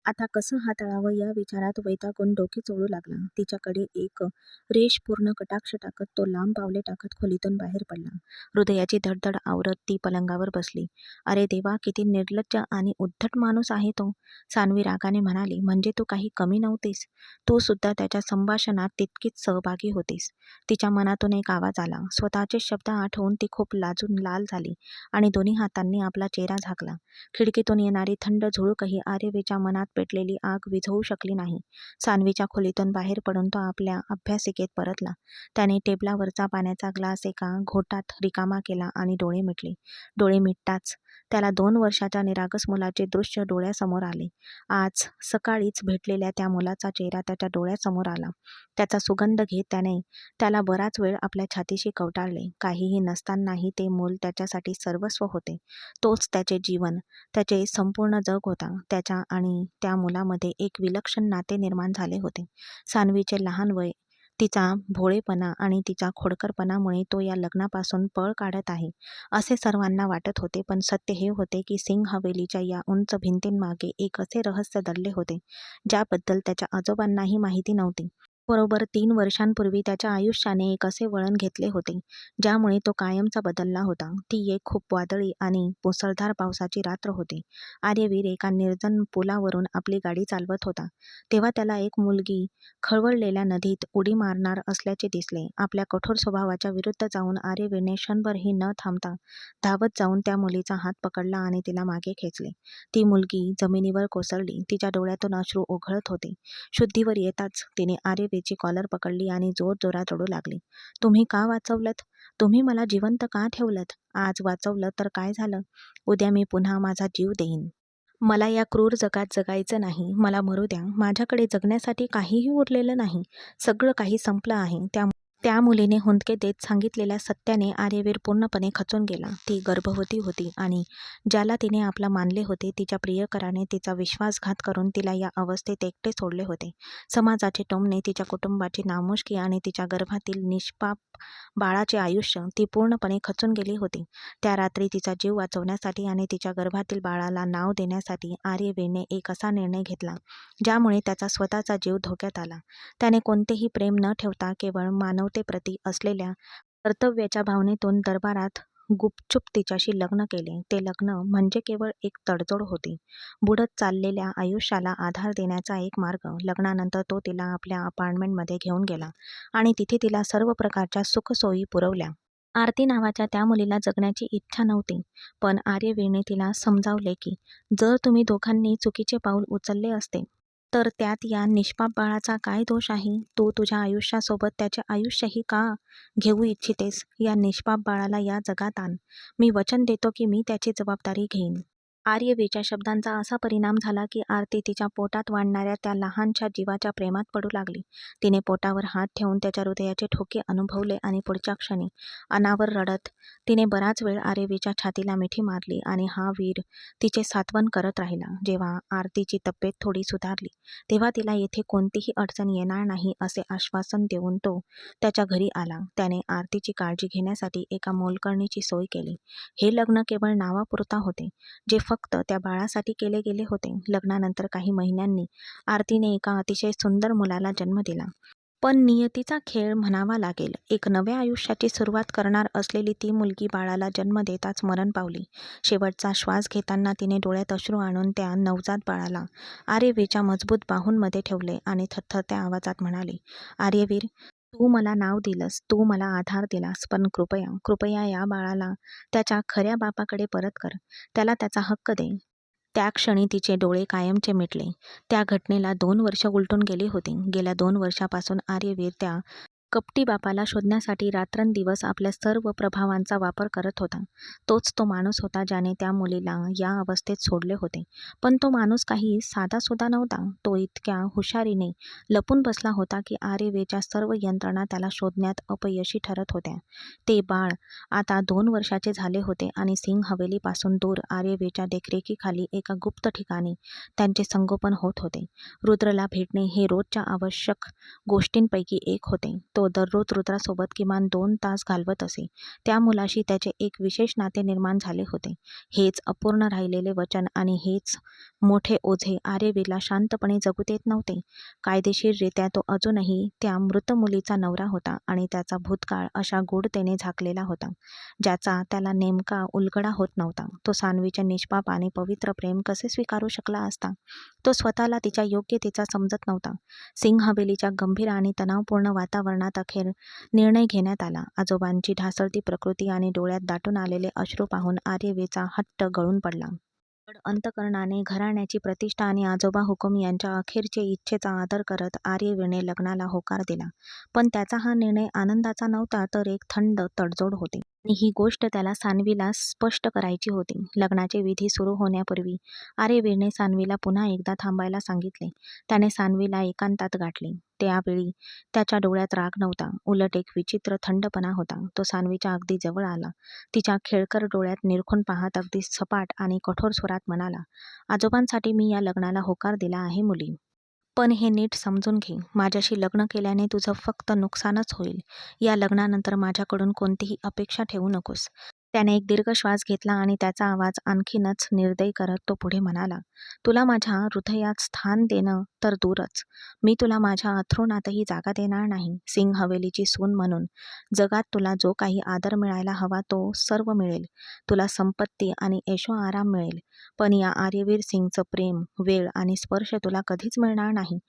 आता कसं हाताळावं या विचारात वैतागून डोके चोळू लागला. तिच्याकडे एक रेषपूर्ण कटाक्ष टाकत तो लांब पावले टाकत खोलीतून बाहेर पडला. हृदयाची धडधड आवरत ती पलंगावर बसली. "अरे देवा, किती निर्लज्ज आणि उद्धट माणूस आहे तो." सान्वी रागाने म्हणाली, "म्हणजे तू काही कमी नव्हतीस. तू सुद्धा त्याच्या संभाषणात तितकीच सहभागी होतीस." तिच्या मनातून एक आवाज आला. स्वतःचे शब्द आठवून ती खूप लाजून लाल झाली आणि दोन्ही हातांनी आपला चेहरा झाकला. खिडकीतून येणारी थंड झुळूकही आर्यवीच्या मनात पेटलेली आग विझवू शकली नाही. सान्वीच्या खोलीतून बाहेर पडून तो आपल्या अभ्यासिकेत परतला. त्याने टेबलावरचा पाण्याचा ग्लास एका घोटात रिकामा केला आणि डोळे मिटले. डोळे मिटताच त्याला 2 वर्षाच्या निरागस मुलाचे दृश्य डोळ्यासमोर आले. आज सकाळीच भेटलेल्या त्या मुलाचा चेहरा त्याच्या डोळ्यासमोर आला. त्याचा सुगंध घेत त्याने त्याला बराच वेळ आपल्या छातीशी कवटाळले. काहीही नसतानाही ते मूल त्याच्यासाठी सर्वस्व होते. तोच त्याचे जीवन, त्याचे संपूर्ण जग होता. त्याच्या आणि त्या मुलामध्ये एक विलक्षण नाते निर्माण झाले होते. सान्वीचे लहान वय, तिचा भोळेपणा आणि तिच्या खोडकरपणामुळे तो या लग्नापासून पळ काढत आहे, असे सर्वांना वाटत होते. पण सत्य हे होते की सिंग हवेलीच्या या उंच भिंतींमागे एक असे रहस्य दडले होते, ज्याबद्दल त्याच्या आजोबांनाही माहिती नव्हती. बरोबर 3 वर्षांपूर्वी त्याच्या आयुष्याने एक असे वळण घेतले होते, ज्यामुळे तो कायमचा बदलला होता. ती एक खूप वादळी आणि मुसळधार पावसाची रात्र होती. आर्यवीर एका निर्जन पुलावरून आपली गाडी चालवत होता. तेव्हा त्याला एक मुलगी खळवळलेल्या नदीत उडी मारणार असल्याचे दिसले. आपल्या कठोर स्वभावाच्या विरुद्ध जाऊन आर्यवीरने क्षणभरही न थांबता धावत जाऊन त्या मुलीचा हात पकडला आणि तिला मागे खेचले. ती मुलगी जमिनीवर कोसळली. तिच्या डोळ्यातून अश्रू ओघळत होते. शुद्धीवर येताच तिने आर्यवीरची कॉलर पकडली आणि जोरजोरात रडू लागली. "तुम्ही का वाचवलंत? तुम्ही मला जिवंत का ठेवलंत? आज वाचवलं तर काय झालं? उद्या मी पुन्हा माझा जीव देईन. मला या क्रूर जगात जगायचं नाही. मला मरू द्या. माझ्याकडे जगण्यासाठी काहीही उरलेलं नाही. सगळं काही संपलं आहे. त्या मुलीने हुंदके देत सांगितलेल्या सत्याने आर्यवीर पूर्णपणे खचून गेला. ती गर्भवती होती आणि ज्याला तिने आपला मानले होते, तिच्या प्रियकराने तिचा विश्वासघात करून तिला या अवस्थेत एकटे सोडले होते. समाजाचे टोमणे, तिच्या कुटुंबाची नामुष्की आणि तिच्या गर्भातील निष्पाप बाळाचे आयुष्य, ती पूर्णपणे खचून गेली होती. त्या रात्री तिचा जीव वाचवण्यासाठी आणि तिच्या गर्भातील बाळाला नाव देण्यासाठी आर्यवीरने एक असा निर्णय घेतला, ज्यामुळे त्याचा स्वतःचा जीव धोक्यात आला. त्याने कोणतेही प्रेम न ठेवता केवळ मानवतेप्रती असलेल्या कर्तव्याच्या भावनेतून दरबारात गुपचूप तिच्याशी लग्न केले. ते लग्न म्हणजे केवळ एक तडजोड होती, बुडत चाललेल्या आयुष्याला आधार देण्याचा एक मार्ग. लग्नानंतर तो तिला आपल्या अपार्टमेंटमध्ये घेऊन गेला आणि तिथे तिला सर्व प्रकारच्या सुखसोयी पुरवल्या. आरती नावाच्या त्या मुलीला जगण्याची इच्छा नव्हती, पण आर्यवीरने तिला समजावले की जर तुम्ही दोघांनी चुकीचे पाऊल उचलले असते, तर त्यात या निष्पाप बाळाचा काय दोष आहे? तू तुझ्या आयुष्यासोबत त्याचे आयुष्यही का घेऊ इच्छितेस? या निष्पाप बाळाला या जगात आण. मी वचन देतो की मी त्याची जबाबदारी घेईन. आर्यवीरच्या शब्दांचा असा परिणाम झाला की आरती तिच्या पोटात वाढणाऱ्या त्या लहानशा जीवाच्या प्रेमात पडू लागली. तिने पोटावर हात ठेवून त्याच्या हृदयाचे ठोके अनुभवले आणि पुढच्या क्षणी अनावर रडत तिने बराच वेळ आर्यवीरच्या छातीला मिठी मारली आणि हा वीर तिचे सांत्वन करत राहिला. जेव्हा आरतीची तब्येत थोडी सुधारली, तेव्हा तिला येथे कोणतीही अडचण येणार नाही असे आश्वासन देऊन तो त्याच्या घरी आला. त्याने आरतीची काळजी घेण्यासाठी एका मोलकरणीची सोय केली. हे लग्न केवळ नावापुरता होते, जे फक्त त्या बाळासाठी केले गेले होते. लग्नानंतर काही महिन्यांनी आरतीने एका अतिशय सुंदर मुलाला जन्म दिला. पण नियतीचा खेळ म्हणावा लागेल. एक नव्या आयुष्याची सुरुवात करणार असलेली ती मुलगी बाळाला जन्म देताच मरण पावली. शेवटचा श्वास घेताना तिने डोळ्यात अश्रू आणून त्या नवजात बाळाला आर्यवीरच्या मजबूत बाहूंमध्ये ठेवले आणि थरथरत्या आवाजात म्हणाली, आर्यवीर, तू मला नाव दिलंस, तू मला आधार दिलास, पण कृपया कृपया या बाळाला त्याच्या खऱ्या बापाकडे परत कर. त्याला त्याचा हक्क दे. त्या क्षणी तिचे डोळे कायमचे मिटले. त्या घटनेला 2 वर्ष उलटून गेली होती. गेल्या 2 वर्षापासून आर्यवीर त्या कपटी बापाला शोधण्यासाठी रात्रंदिवस आपल्या सर्व प्रभावांचा वापर करत होता. तोच तो माणूस होता ज्याने त्या मुलीला या अवस्थेत सोडले होते. पण तो माणूस काही साधासुधा नव्हता. तो इतक्या हुशारीने लपून बसला होता की आर्यवीरच्या सर्व यंत्रणा त्याला शोधण्यात अपयशी ठरत होत्या. ते बाळ आता 2 वर्षाचे झाले होते आणि सिंग हवेलीपासून दूर आर्यवीरच्या देखरेखीखाली एका गुप्त ठिकाणी त्यांचे संगोपन होत होते. रुद्रला भेटणे हे रोजच्या आवश्यक गोष्टींपैकी एक होते. तो दररोज रुद्रासोबत किमान 2 तास घालवत असे. त्या मुलाशी त्याचे एक विशेष नाते निर्माण झाले होते. हेच अपूर्ण राहिलेले वचन आणि हेच मोठे ओझे आर्यवीरला शांतपणे जगू देत नव्हते. कायदेशीररित्या तो अजूनही त्या मृत मुलीचा नवरा होता आणि त्याचा भूतकाळ अशा गूढतेने झाकलेला होता, ज्याचा त्याला नेमका उलगडा होत नव्हता. तो सान्वीचे निष्पाप आणि पवित्र प्रेम कसे स्वीकारू शकला असता? तो स्वतःला तिच्या योग्यतेचा समजत नव्हता. सिंग हवेलीच्या गंभीर आणि तणावपूर्ण वातावरणात अखेर निर्णय घेण्यात आला. आजोबांची ढासळती प्रकृती आणि डोळ्यात दाटून आलेले अश्रू पाहून आर्यवीरचा हट्ट गळून पडला. जड अंतकरणाने घराण्याची प्रतिष्ठा आणि आजोबा हुकूम यांच्या अखेरचे इच्छेचा आदर करत आर्यवीरने लग्नाला होकार दिला. पण त्याचा हा निर्णय आनंदाचा नव्हता, तर एक थंड तडजोड होती. आणि ही गोष्ट त्याला सान्वीला स्पष्ट करायची होती. लग्नाचे विधी सुरू होण्यापूर्वी आर्यवीरने सान्वीला पुन्हा एकदा थांबायला सांगितले. त्याने सान्वीला एकांतात गाठले. त्यावेळी त्याच्या डोळ्यात राग नव्हता, उलट एक विचित्र थंडपणा होता. तो सान्वीच्या अगदी जवळ आला. तिच्या खेळकर डोळ्यात निरखून पाहत अगदी सपाट आणि कठोर स्वरात म्हणाला, आजोबांसाठी मी या लग्नाला होकार दिला आहे मुली. पण हे नीट समजून घे, माझ्याशी लग्न केल्याने तुझं फक्त नुकसानच होईल. या लग्नानंतर माझ्याकडून कोणतीही अपेक्षा ठेवू नकोस. त्याने एक दीर्घ श्वास घेतला आणि त्याचा आवाज आणखीनच निर्दयी करत तो पुढे म्हणाला, तुला माझ्या हृदयात स्थान देणं तर दूरच, मी तुला माझ्या अंथरुणातही जागा देणार नाही. सिंग हवेलीची सून म्हणून जगात तुला जो काही आदर मिळायला हवा तो सर्व मिळेल. तुला संपत्ती आणि ऐशोआराम मिळेल. पण या आर्यवीर सिंगचं प्रेम, वेळ आणि स्पर्श तुला कधीच मिळणार नाही.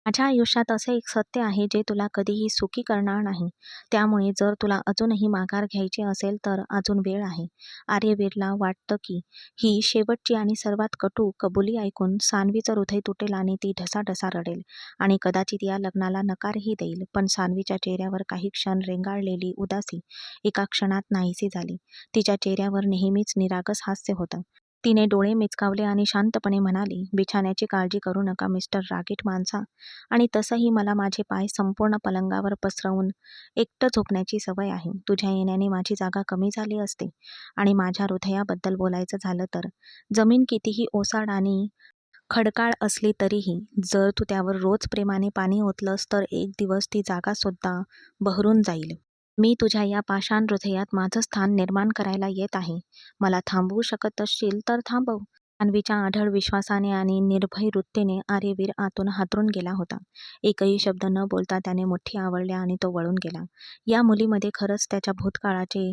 माझ्या आयुष्यात असे एक सत्य आहे जे तुला कधीही सुखी करणार नाही. त्यामुळे जर तुला अजूनही माघार घ्यायची असेल तर अजून वेळ आहे. आर्यवीरला वाटतं की ही शेवटची आणि सर्वात कटू कबुली ऐकून सान्वीचं हृदय तुटेल आणि ती ढसाढसा रडेल आणि कदाचित या लग्नाला नकारही देईल. पण सान्वीच्या चेहऱ्यावर काही क्षण रेंगाळलेली उदासी एका क्षणात नाहीशी झाली. तिच्या चेहऱ्यावर नेहमीच निरागस हास्य होतं. तिने डोळे मिचकावले आणि शांतपणे म्हणाली, बिछाण्याची काळजी करू नका मिस्टर रागीट माणसा. आणि तसंही मला माझे पाय संपूर्ण पलंगावर पसरवून एकटं झोपण्याची सवय आहे. तुझ्या येण्याने माझी जागा कमी झाली असते. आणि माझ्या हृदयाबद्दल बोलायचं झालं तर जमीन कितीही ओसाड आणि खडकाळ असली तरीही जर तू त्यावर रोज प्रेमाने पाणी ओतलंस तर एक दिवस ती जागासुद्धा बहरून जाईल. मी तुझ्या या पाषाण हृदयात माझं स्थान निर्माण करायला येत आहे. मला थांबवू शकत असशील तर थांबव. अन्वीच्या आढळ विश्वासाने आणि निर्भय वृत्तीने आर्यवीर आतून हादरून गेला होता. एकही शब्द न बोलता त्याने मुठ्ठी आवळल्या आणि तो वळून गेला. या मुलीमध्ये खरंच त्याच्या भूतकाळाचे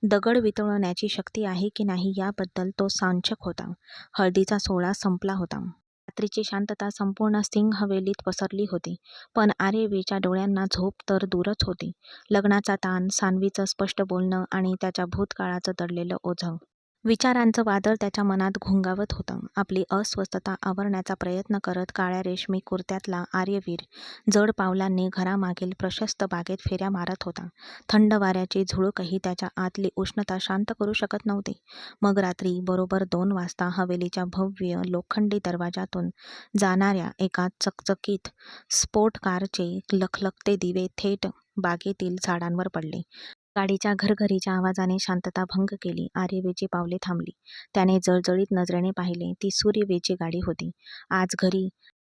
दगड वितळवण्याची शक्ती आहे की नाही याबद्दल तो सांशक होता. हळदीचा सोहळा संपला होता. रात्रीची शांतता संपूर्ण सिंग हवेलीत पसरली होती. पण आर्यवीरच्या डोळ्यांना झोप तर दूरच होती. लग्नाचा ताण, सान्वीचं स्पष्ट बोलणं आणि त्याच्या भूतकाळाचं दडलेलं ओझं. विचारांचं वादळ त्याच्या मनात घोंगावत होतं. आपली अस्वस्थता आवरण्याचा प्रयत्न करत काळ्या रेशमी कुर्त्यातला आर्यवीर जड पावलांनी घरामागील प्रशस्त बागेत फेऱ्या मारत होता. थंड वाऱ्याची झुळूकही त्याच्या आतली उष्णता शांत करू शकत नव्हती. मग रात्री बरोबर 2 वाजता हवेलीच्या भव्य लोखंडी दरवाजातून जाणाऱ्या एका चकचकीत स्पोर्ट कारचे लखलखते दिवे थेट बागेतील झाडांवर पडले. गाडीच्या घरघरीच्या आवाजाने शांतता भंग केली. आर्यवीरची पावले थांबली. त्याने जळजळीत नजरेने पाहिले. ती सूर्यवीरची गाडी होती. आज घरी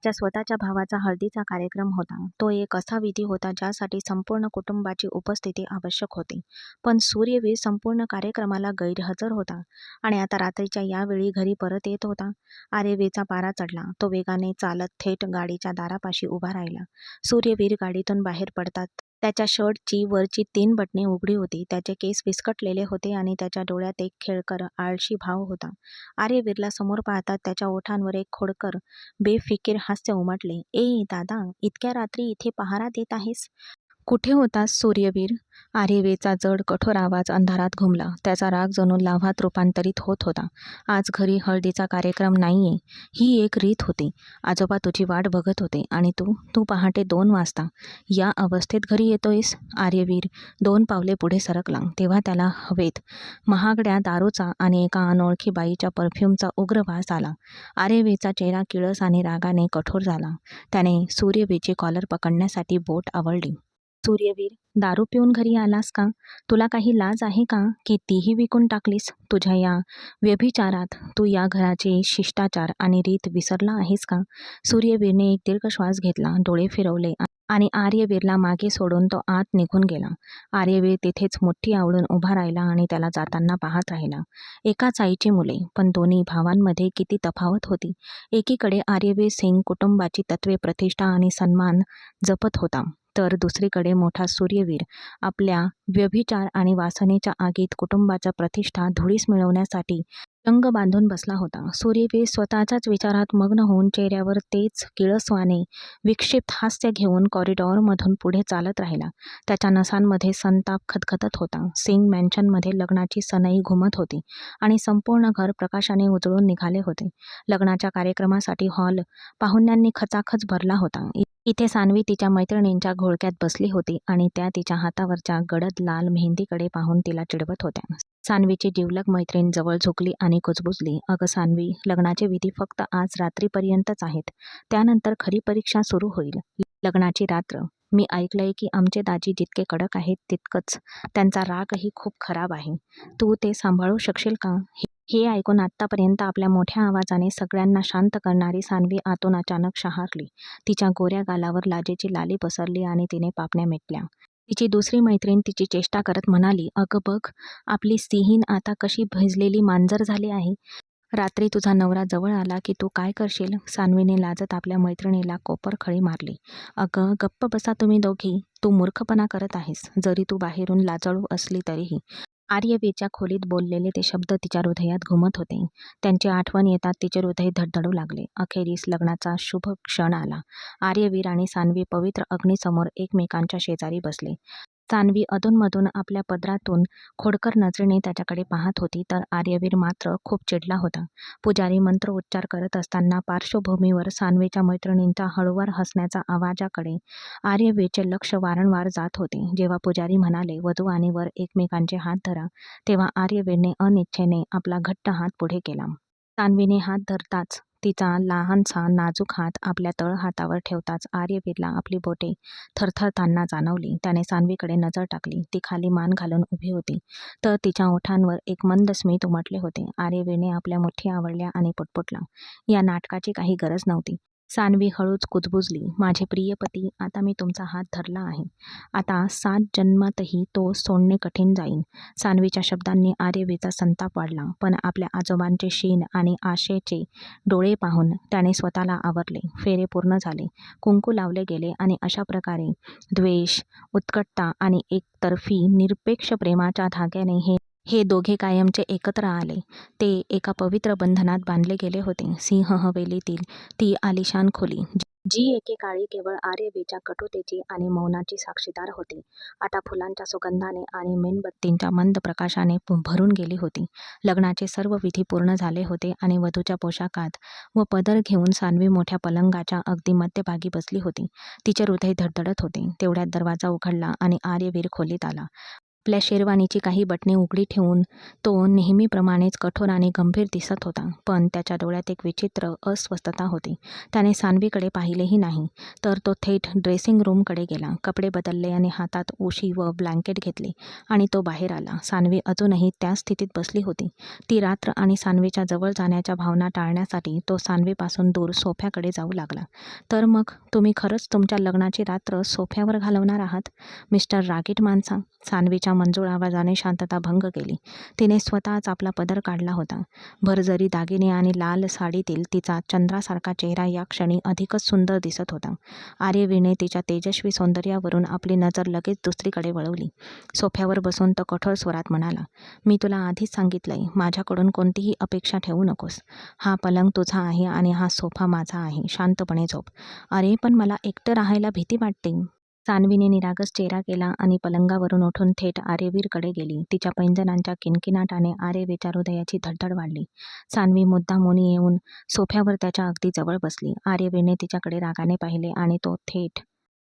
त्याच्या स्वतःच्या भावाचा हळदीचा कार्यक्रम होता. तो एक असा विधी होता ज्यासाठी संपूर्ण कुटुंबाची उपस्थिती आवश्यक होती. पण सूर्यवीर संपूर्ण कार्यक्रमाला गैरहजर होता आणि आता रात्रीच्या या वेळी घरी परत येत होता. आर्यवीरचा पारा चढला. तो वेगाने चालत थेट गाडीच्या दारापाशी उभा राहिला. सूर्यवीर गाडीतून बाहेर पडतात त्याच्या शर्टची वरची 3 बटणे उघडी होती. त्याचे केस विस्कटलेले होते आणि त्याच्या डोळ्यात एक खेळकर, आळशी भाव होता. आर्यवीरला समोर पाहताच त्याच्या ओठांवर एक खोडकर, बेफिकीर हास्य उमटले. "ए दादा, इतक्या रात्री इथे पहारा देत आहेस? कुठे होतास सूर्यवीर?" आर्यवीरचा जड कठोर आवाज अंधारात घुमला. त्याचा राग जणू लाव्हात रूपांतरित होत होता. "आज घरी हळदीचा कार्यक्रम नाहीये. ही एक रीत होती. आजोबा तुझी वाट बघत होते आणि तू पहाटे 2 वाजता या अवस्थेत घरी येतोयस?" आर्यवीर 2 पावले पुढे सरकला तेव्हा त्याला हवेत महागड्या दारूचा आणि एका अनोळखी बाईच्या परफ्यूमचा उग्र वास आला. आर्यवीरचा चेहरा किळस आणि रागाने कठोर झाला. त्याने सूर्यवीरची कॉलर पकडण्यासाठी बोट आवळली. "सूर्यवीर, दारू पिऊन घरी आलास का? तुला काही लाज आहे का की तीही विकून टाकलीस? तुझ्या या व्यभिचारात तू या घराचे शिष्टाचार आणि रीत विसरला आहेस का?" सूर्यवीरने एक दीर्घ श्वास घेतला, डोळे फिरवले आणि आर्यवीरला मागे सोडून तो आत निघून गेला. आर्यवीर तिथेच मुठ्ठी आवळून उभा राहिला आणि त्याला जाताना पाहत राहिला. एकाच आईची मुले, पण दोन्ही भावांमध्ये किती तफावत होती. एकीकडे आर्यवीर सिंग कुटुंबाची तत्त्वे, प्रतिष्ठा आणि सन्मान जपत होता, तर दुसरीकडे मोठा सूर्यवीर आपल्या व्यभिचार आणि वासनेच्या आगीत कुटुंबाच्या प्रतिष्ठा धुळीस मिळवण्यासाठी चंग बांधून बसला होता. सूर्यवीर स्वतःच्याच विचारात मग्न होऊन चेहऱ्यावर तेच किळसवाणे विक्षिप्त हास्य घेऊन कॉरिडॉरमधून पुढे चालत राहिला. त्याच्या नसांमध्ये संताप खदखदत होता. सिंग मॅन्शनमध्ये लग्नाची सनई घुमत होती आणि संपूर्ण घर प्रकाशाने उजळून निघाले होते. लग्नाच्या कार्यक्रमासाठी हॉल पाहुण्यांनी खचाखच भरला होता. इथे सान्वी तिच्या मैत्रिणींच्या घोळक्यात बसली होती आणि त्या तिच्या हातावरच्या गडद लाल मेहंदीकडे पाहून तिला चिडवत होत्या. सान्वीची जिवलग मैत्रीण जवळ झुकली आणि कुजबुजली, "अगं सान्वी, लग्नाचे विधी फक्त आज रात्रीपर्यंतच आहेत. त्यानंतर खरी परीक्षा सुरू होईल. लग्नाची रात्र. मी ऐकलंय की आमचे दाजी जितके कडक आहेत तितकंच त्यांचा रागही खूप खराब आहे. तू ते सांभाळू शकशील का?" हे ऐकून आत्तापर्यंत आपल्या मोठ्या आवाजाने सगळ्यांना शांत करणारी सान्वी आतून अचानक शहारली. तिच्या गोऱ्या गालावर लाजेची लाली पसरली आणि तिने पापण्या मिटल्या. तिची दुसरी मैत्रीण तिची चेष्टा करत म्हणाली, "अगं बघ, आपली सिहीन आता कशी भिजलेली मांजर झाली आहे. रात्री तुझा नवरा जवळ आला की तू काय करशील?" सान्वीने लाजत आपल्या मैत्रिणीला कोपरखळी मारली. "अगं गप्प बसा तुम्ही दोघी. तू मूर्खपणा करत आहेस. जरी तू बाहेरून लाजाळू असली तरीही." आर्यवीरच्या खोलीत बोललेले ते शब्द तिच्या हृदयात घुमत होते. त्यांची आठवण येताच तिचे हृदय धडधडू लागले. अखेरीस लग्नाचा शुभ क्षण आला. आर्यवीर आणि सान्वी पवित्र अग्नीसमोर एकमेकांच्या शेजारी बसले. सान्वी अधूनमधून आपल्या पदरातून खोडकर नजरेने त्याच्याकडे पाहत होती, तर आर्यवीर मात्र खूप चिडला होता. पुजारी मंत्रोच्चार करत असताना पार्श्वभूमीवर सान्वीच्या मैत्रिणींचा हळूवार हसण्याचा आवाजाकडे आर्यवीरचे लक्ष वारंवार जात होते. जेव्हा पुजारी म्हणाले, "वधू आणि वर एकमेकांचे हात धरा," तेव्हा आर्यवीरने अनिच्छेने आपला घट्ट हात पुढे केला. सान्वीने हात धरताच तिचा लहानसा नाजूक हात आपल्या तळहातावर ठेवताच आर्यवीरला आपली बोटे थरथरताना जाणवली. त्याने सान्वीकडे नजर टाकली. ती खाली मान घालून उभी होती, तर तिच्या ओठांवर एक मंद स्मित उमटले होते. आर्यवीरने आपल्या मुठी आवरल्या आणि पुटपुटला, "या नाटकाची काही गरज नव्हती." सान्वी हळूच कुजबुजली, "माझे प्रिय पती, आता मी तुमचा हात धरला आहे. आता 7 जन्मातही तो सोडणे कठीण जाईल." सान्वीच्या शब्दांनी आर्यवीरचा संताप वाढला, पण आपल्या आजोबांचे शीन आणि आशेचे डोळे पाहून त्याने स्वतःला आवरले. फेरे पूर्ण झाले, कुंकू लावले गेले आणि अशा प्रकारे द्वेष, उत्कटता आणि एकतर्फी निरपेक्ष प्रेमाच्या धाग्याने हे दोघे कायमचे एकत्र आले. ते एका पवित्र बंधनात बांधले गेले होते. सिंह हवेलीतील ती आलिशान खोली, जी एकेकाळी केवळ आर्यवीरच्या कटुतेची आणि मौनाची साक्षीदार होती, आता फुलांच्या सुगंधाने आणि मेणबत्तींच्या मंद प्रकाशाने भरून गेली होती. लग्नाचे सर्व विधी पूर्ण झाले होते आणि वधूच्या पोशाखात व पदर घेऊन सान्वी मोठ्या पलंगाच्या अगदी मध्यभागी बसली होती. तिचे हृदय धडधडत होते. तेवढ्यात दरवाजा उघडला आणि आर्यवीर खोलीत आला. आपल्या शेरवानीची काही बटणे उघडी ठेवून तो नेहमीप्रमाणेच कठोर आणि गंभीर दिसत होता, पण त्याच्या डोळ्यात एक विचित्र अस्वस्थता होती. त्याने सान्वीकडे पाहिलेही नाही, तर तो थेट ड्रेसिंग रूमकडे गेला. कपडे बदलले आणि हातात उशी व ब्लँकेट घेतले आणि तो बाहेर आला. सान्वी अजूनही त्याच स्थितीत बसली होती. ती रात्र आणि सान्वीच्या जवळ जाण्याच्या भावना टाळण्यासाठी तो सान्वीपासून दूर सोफ्याकडे जाऊ लागला. "तर मग तुम्ही खरंच तुमच्या लग्नाची रात्र सोफ्यावर घालवणार आहात, मिस्टर रागीट माणसा?" सान्वीच्या मंजूळ आवाजाने शांतता भंग केली. तिने स्वतःच आपला पदर काढला होता. भरजरी दागिने आणि लाल साडीतील तिचा चंद्रासारखा चेहरा या क्षणी अधिकच सुंदर दिसत होता. आर्यवीरने तिच्या तेजस्वी सौंदर्यावरून आपली नजर लगेच दुसरीकडे वळवली. सोफ्यावर बसून तो कठोर स्वरात म्हणाला, "मी तुला आधीच सांगितलंय, माझ्याकडून कोणतीही अपेक्षा ठेवू नकोस. हा पलंग तुझा आहे आणि हा सोफा माझा आहे. शांतपणे झोप." "अरे, पण मला एकटं राहायला भीती वाटते." सान्वीने निरागस चेहरा केला आणि पलंगावरून उठून थेट आर्यवीरकडे गेली. तिच्या पैंजणांच्या किणकिणाटाने आर्यवीरच्या हृदयाची धडधड वाढली. सान्वी मुद्दामून येऊन सोफ्यावर त्याच्या अगदी जवळ बसली. आर्यवीरने तिच्याकडे रागाने पाहिले आणि तो थेट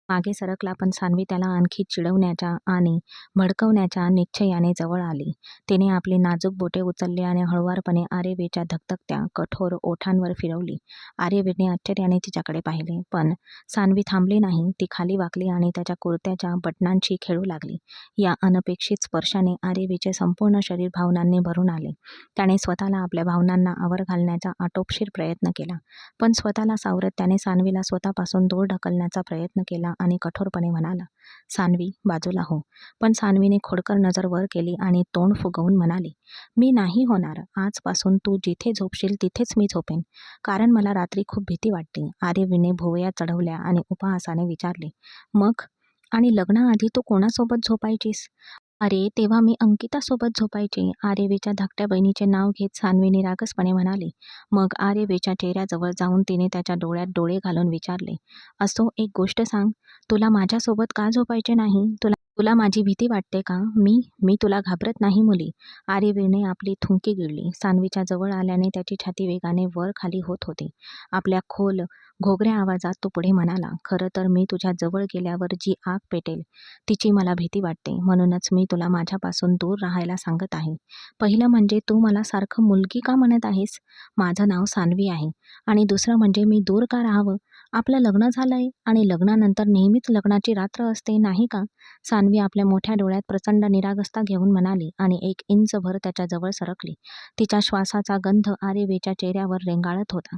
मागे सरकला, पण सान्वी त्याला आणखी चिडवण्याच्या आणि भडकवण्याच्या निश्चयाने जवळ आली. तिने आपली नाजूक बोटे उचलली आणि हळुवारपणे आर्यवीरच्या धगधगत्या कठोर ओठांवर फिरवली. आर्यवीरने आश्चर्याने तिच्याकडे पाहिले, पण सान्वी थांबली नाही. ती खाली वाकली आणि त्याच्या कुर्त्याच्या बटनांशी खेळू लागली. या अनपेक्षित स्पर्शाने आर्यवीरचे संपूर्ण शरीर भावनांनी भरून आले. त्याने स्वतःला आपल्या भावनांना आवर घालण्याचा आटोपशीर प्रयत्न केला, पण स्वतःला सावरत त्याने सान्वीला स्वतःपासून दूर ढकलण्याचा प्रयत्न केला आणि कठोरपणे म्हणाला, "सान्वी, बाजूला हो." पण सान्वीने खोडकर नजर वर केली आणि तोंड फुगवून म्हणाली, "मी नाही होणार. आजपासून तू जिथे झोपशील तिथेच मी झोपेन, कारण मला रात्री खूप भीती वाटते." आर्यवीरने भुवया चढवल्या आणि उपहासाने विचारले, "मग आणि लग्नाआधी तू कोणासोबत झोपायचीस?" "अरे, तेव्हा मी अंकितासोबत झोपायचे." आर्यवीरच्या धाकट्या बहिणीचे नाव घेत सान्वी निरागसपणे म्हणाली. मग आर्यवीरच्या चेहऱ्याजवळ जाऊन तिने त्याच्या डोळ्यात डोळे घालून विचारले, "असो, एक गोष्ट सांग, तुला माझ्यासोबत का झोपायचे नाही? तुला तुला माझी भीती वाटते का?" "मी मी तुला घाबरत नाही मुली." आर्यवीरने आपली थुंकी गिळली. सान्वीच्या जवळ आल्याने त्याची छाती वेगाने वर खाली होत होती. आपल्या खोल घोगऱ्या आवाजात तो पुढे म्हणाला, "खरं तर मी तुझ्या जवळ गेल्यावर जी आग पेटेल तिची मला भीती वाटते. म्हणूनच मी तुला माझ्यापासून दूर राहायला सांगत आहे. पहिलं म्हणजे तू मला सारखं मुलगी का म्हणत आहेस? माझं नाव सान्वी आहे. आणि दुसरं म्हणजे मी दूर का राहावं? आपलं लग्न झालंय आणि लग्नानंतर नेहमीच लग्नाची रात्र असते, नाही का?" सान्वी आपल्या मोठ्या डोळ्यात प्रचंड निरागसता घेऊन म्हणाली आणि 1 इंचभर त्याच्याजवळ सरकली. तिच्या श्वासाचा गंध आर्यवीरच्या चेहऱ्यावर रेंगाळत होता.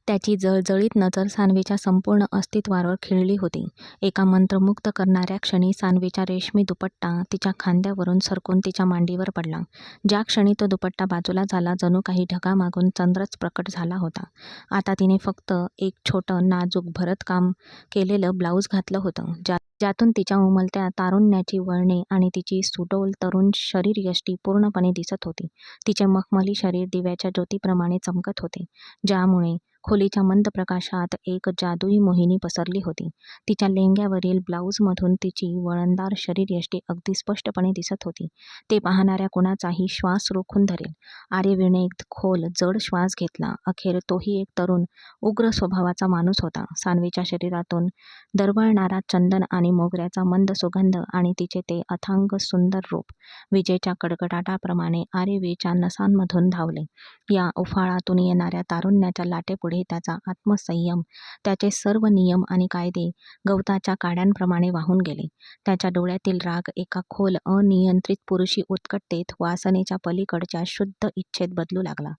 त्याची जळजळीत नजर सान्वीच्या संपूर्ण अस्तित्वावर खिळली होती. एका मंत्रमुग्ध करणाऱ्या क्षणी सान्वीचा रेशमी दुपट्टा तिच्या खांद्यावरून सरकून तिच्या मांडीवर पडला. ज्या क्षणी तो दुपट्टा बाजूला झाला, जणू काही ढगामागून चंद्रच प्रकट झाला होता. आता तिने फक्त एक छोटं नाजूक भरतकाम केलेलं ब्लाऊज घातलं होतं, ज्यातून तिच्या उमलत्या तारुण्याची वळणे आणि तिची सुडौल तरुण शरीरयष्टी पूर्णपणे दिसत होती. तिचे मखमली शरीर दिव्याच्या ज्योतीप्रमाणे चमकत होते, ज्यामुळे खोलीच्या मंद प्रकाशात एक जादुई मोहिनी पसरली होती. तिच्या लेंग्यावरील ब्लाऊजमधून तिची वळणदार शरीरयष्टी अगदी स्पष्टपणे दिसत होती. ते पाहणाऱ्या कुणाचाही श्वास रोखून धरेल. आर्यवीरने एक खोल, जड श्वास घेतला. अखेर तोही एक तरुण, उग्र स्वभावाचा माणूस होता. सान्वीच्या शरीरातून दरवळणारा चंदन आणि मोगऱ्याचा मंद सुगंध आणि तिचे ते अथांग सुंदर रूप विजेच्या कडकडाटाप्रमाणे आर्यवीरच्या नसांमधून धावले. या उफाळातून येणाऱ्या तारुण्याच्या लाटेपुढे त्याचा आत्मसंयम, त्याचे सर्व नियम आणि कायदे गवताच्या काड्यांप्रमाणे वाहून गेले. त्याच्या डोळ्यातील राग एका खोल, अनियंत्रित पुरुषी उत्कटतेत, वासनेच्या पलीकडच्या शुद्ध इच्छेत बदलू लागला.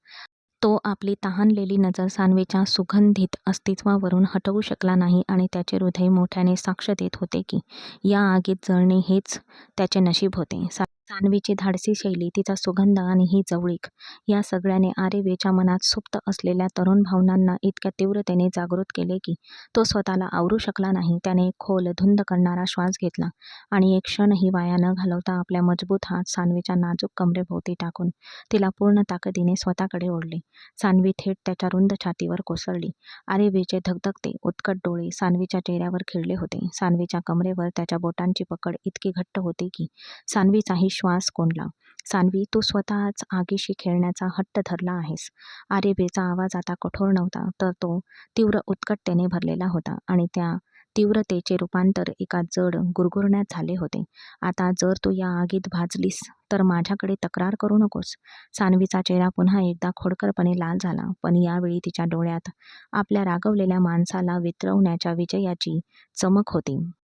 तो आपली तहानलेली नजर सान्वीच्या सुगंधित अस्तित्वावरून हटवू शकला नाही आणि त्याचे हृदय मोठ्याने साक्ष देत होते की या आगीत जळणे हेच त्याचे नशीब होते. सान्वीची धाडसी शैली, तिचा सुगंध आणि ही जवळीक या सगळ्याने आर्यवीरच्या मनात सुप्त असलेल्या तरुण भावनांना इतक्या तीव्रतेने जागृत केले की तो स्वतःला आवरू शकला नाही. त्याने एक खोल, धुंद करणारा श्वास घेतला आणि एक क्षणही वाया न घालवता आपल्या मजबूत हात सान्वीच्या नाजूक कमरेभोवती टाकून तिला पूर्ण ताकदीने स्वतःकडे ओढले. सान्वी थेट त्याच्या रुंद छातीवर कोसळली. आर्यवीरचे धगधगते, उत्कट डोळे सान्वीच्या चेहऱ्यावर खिळले होते. सान्वीच्या कमरेवर त्याच्या बोटांची पकड इतकी घट्ट होती की सान्वीचाही श्वास कोंडला. सान्वी, तू स्वतःच आगीशी खेळण्याचा हट्ट धरला आहेस. आर्यवीरचा आवाज आता कठोर नव्हता, तर तो तीव्र उत्कटतेने भरलेला होता आणि त्या तीव्रतेचे रूपांतर एका जड गुरगुरण्यात झाले होते. आता जर तू या आगीत भाजलीस तर माझ्याकडे तक्रार करू नकोस. सान्वीचा चेहरा पुन्हा एकदा खोडकरपणे लाल झाला, पण यावेळी तिच्या डोळ्यात आपल्या रागवलेल्या माणसाला वितरवण्याच्या विजयाची चमक होती.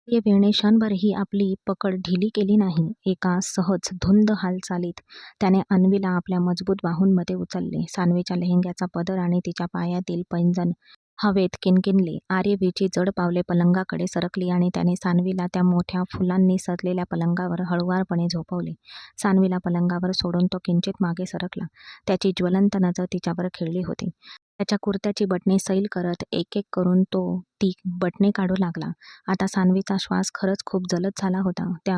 आर्यवीरने क्षणभरही आपली पकड ढिली केली नाही. एका सहज, धुंद हालचालीत त्याने अन्वीला आपल्या मजबूत बाहूंमध्ये उचलले. सान्वीच्या लेहंग्याचा पदर आणि तिच्या पायातील पैंजण हवेत किणकिणले. आर्यवीरची जड पावले पलंगाकडे सरकली आणि त्याने सान्वीला त्या मोठ्या फुलांनी सजलेल्या पलंगावर हळुवारपणे झोपवले. सान्वीला पलंगावर सोडून तो किंचित मागे सरकला. त्याची ज्वलंत नजर तिच्यावर खिळली होती. त्याच्या कुर्त्याची बटणे सैल करत एक-एक करून तो ती बटणे काढू लागला. आता सान्वीचा श्वास खरंच खूप जलद झाला होता. त्या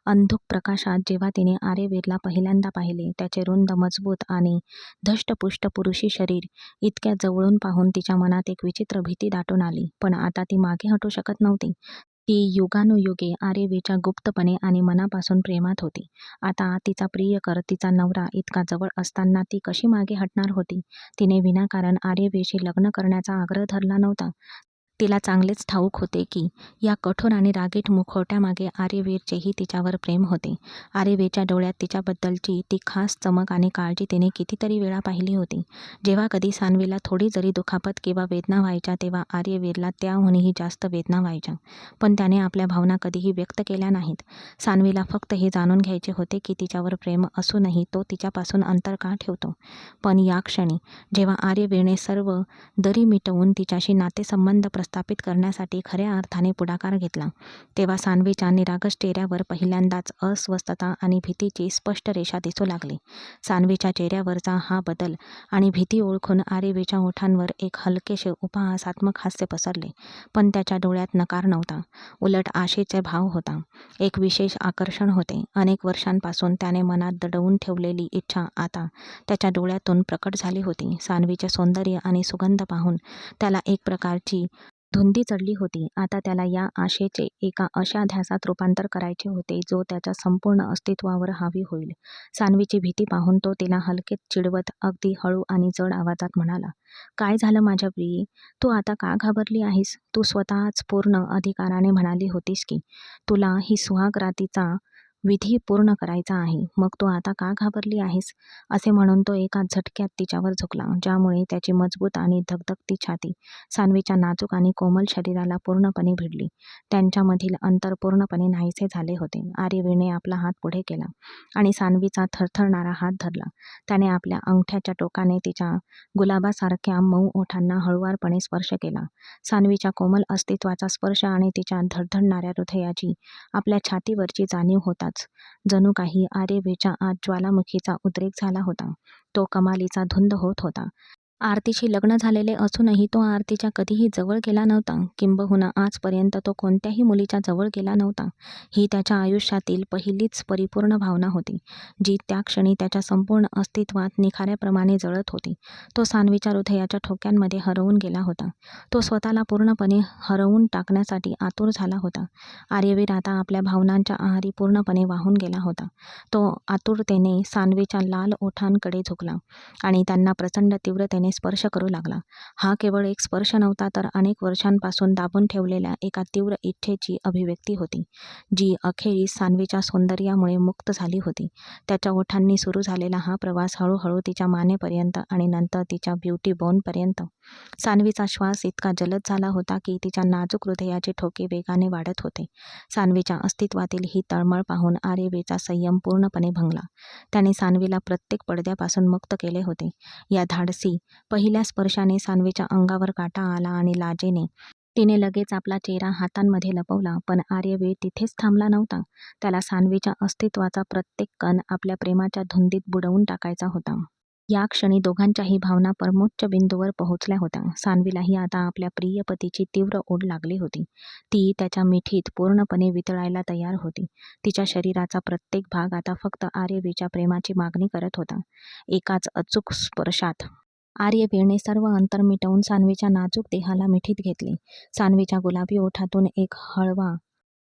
अंधुक प्रकाशात जेव्हा तिने आर्यवीरला पहिल्यांदा पाहिले, त्याचे रुंद, मजबूत आणि धष्टपुष्ट पुरुषी शरीर इतक्या जवळून पाहून तिच्या मनात एक विचित्र भीती दाटून आली. पण आता ती मागे हटू शकत नव्हती. ती युगानुयुगे आर्यवीरच्या गुप्तपणे आणि मनापासून प्रेमात होती. आता तिचा प्रियकर, तिचा नवरा इतका जवळ असताना ती कशी मागे हटणार होती? तिने विनाकारण आर्यवीरशी लग्न करण्याचा आग्रह धरला नव्हता. तिला चांगलेच ठाऊक होते की या कठोर आणि रागीट मुखवट्यामागे आर्यवीरचेही तिच्यावर प्रेम होते. आर्यवीरच्या डोळ्यात तिच्याबद्दलची ती खास चमक आणि काळजी तिने कितीतरी वेळा पाहिली होती. जेव्हा कधी सान्वीला थोडी जरी दुखापत किंवा वेदना व्हायच्या, तेव्हा आर्यवीरला त्याहूनही जास्त वेदना व्हायच्या. पण त्याने आपल्या भावना कधीही व्यक्त केल्या नाहीत. सान्वीला फक्त हे जाणून घ्यायचे होते की तिच्यावर प्रेम असूनही तो तिच्यापासून अंतर का ठेवतो. पण या क्षणी, जेव्हा आर्यवीरने सर्व दरी मिटवून तिच्याशी नातेसंबंध प्रस्थापित करण्यासाठी खऱ्या अर्थाने पुढाकार घेतला, तेव्हा सान्वीच्या निरागस चेहऱ्यावर पहिल्यांदाच अस्वस्थता आणि भीतीची स्पष्ट रेषा दिसू लागली. सान्वीच्या चेहऱ्यावरचा हा बदल आणि भीती ओळखून आर्यवीरच्या ओठांवर एक हलकेसे उपहासात्मक हास्य पसरले. पण त्याच्या डोळ्यात नकार नव्हता, उलट आशेचे भाव होता. एक विशेष आकर्षण होते. अनेक वर्षांपासून त्याने मनात दडवून ठेवलेली इच्छा आता त्याच्या डोळ्यातून प्रकट झाली होती. सान्वीचे सौंदर्य आणि सुगंध पाहून त्याला एक प्रकारची धुंदी चढली होती. आता त्याला या आशेचे एका अशा ध्यासात रूपांतर करायचे होते जो त्याच्या संपूर्ण अस्तित्वावर हावी होईल. सान्वीची भीती पाहून तो तिला हलकेच चिडवत अगदी हळू आणि जड आवाजात म्हणाला, काय झालं माझ्या प्रिये? तू आता का घाबरली आहेस? तू स्वतःच पूर्ण अधिकाराने म्हणाली होतीस की तुला ही सुहागरातीचा विधी पूर्ण करायचा आहे. मग तू आता का घाबरली आहेस? असे म्हणून तो एका झटक्यात तिच्यावर झुकला, ज्यामुळे त्याची मजबूत आणि धगधगती छाती सान्वीच्या नाजूक आणि कोमल शरीराला पूर्णपणे भिडली. त्यांच्यामधील अंतर पूर्णपणे नाहीसे झाले होते. आर्यवीरने आपला हात पुढे केला आणि सान्वीचा थरथरणारा हात धरला. त्याने आपल्या अंगठ्याच्या टोकाने तिच्या गुलाबासारख्या मऊ ओठांना हळुवारपणे स्पर्श केला. सान्वीच्या कोमल अस्तित्वाचा स्पर्श आणि तिच्या धडधडणाऱ्या हृदयाची आपल्या छातीवरची जाणीव होताच जणू काही आर्यवीरच्या आत ज्वालामुखीचा उद्रेक झाला होता. तो कमालीचा धुंद होत होता. आरतीशी लग्न झालेले असूनही तो आरतीच्या कधीही जवळ गेला नव्हता. किंबहुना आजपर्यंत तो कोणत्याही मुलीच्या जवळ गेला नव्हता. ही त्याच्या आयुष्यातील पहिलीच परिपूर्ण भावना होती, जी त्या क्षणी त्याच्या संपूर्ण अस्तित्वात निखाऱ्याप्रमाणे जळत होती. तो सान्वीच्या हृदयाच्या ठोक्यांमध्ये हरवून गेला होता. तो स्वतःला पूर्णपणे हरवून टाकण्यासाठी आतुर झाला होता. आर्यवीर आता आपल्या भावनांच्या आहारी पूर्णपणे वाहून गेला होता. तो आतुरतेने सान्वीच्या लाल ओठांकडे झुकला आणि त्यांना प्रचंड तीव्रतेने स्पर्श करू लागला. हा केवळ एक स्पर्श नव्हता, तर अनेक वर्षांपासून दाबून ठेवलेल्या एका तीव्र इच्छेची अभिव्यक्ती होती, जी अखेरीस सान्वीच्या सौंदर्यामुळे मुक्त झाली होती. त्याच्या ओठांनी सुरू झालेला हा प्रवास हळूहळू तिच्या मानेपर्यंत आणि नंतर तिच्या ब्युटी बोनपर्यंत. सान्वीचा श्वास इतका जलद झाला होता की तिच्या नाजूक हृदयाचे ठोके वेगाने वाढत होते. सान्वीच्या अस्तित्वातील ही तळमळ पाहून आर्यवीरचा संयम पूर्णपणे भंगला. त्याने सान्वीला प्रत्येक पडद्यापासून मुक्त केले होते. या धाडसी पहिल्या स्पर्शाने सान्वीच्या अंगावर काटा आला आणि लाजेने तिने लगेच आपला चेहरा हातांमध्ये लपवला. पण आर्यवीर तिथेच थांबला नव्हता. त्याला सान्वीच्या अस्तित्वाचा प्रत्येक कण आपल्या प्रेमाच्या धुंदीत बुडवून टाकायचा होता. या क्षणी दोघांच्याही भावना परमोच्च बिंदूवर पोहोचल्या होत्या. सान्वीलाही आता आपल्या प्रिय पतीची तीव्र ओढ लागली होती. ती त्याच्या मिठीत पूर्णपणे वितळायला तयार होती. तिच्या शरीराचा प्रत्येक भाग आता फक्त आर्यवीरच्या प्रेमाची मागणी करत होता. एकाच अचूक स्पर्शात आर्यवीरने सर्व अंतर मिटवून सान्वीच्या नाजूक देहाला मिठीत घेतले. सान्वीच्या गुलाबी ओठातून एक हळवा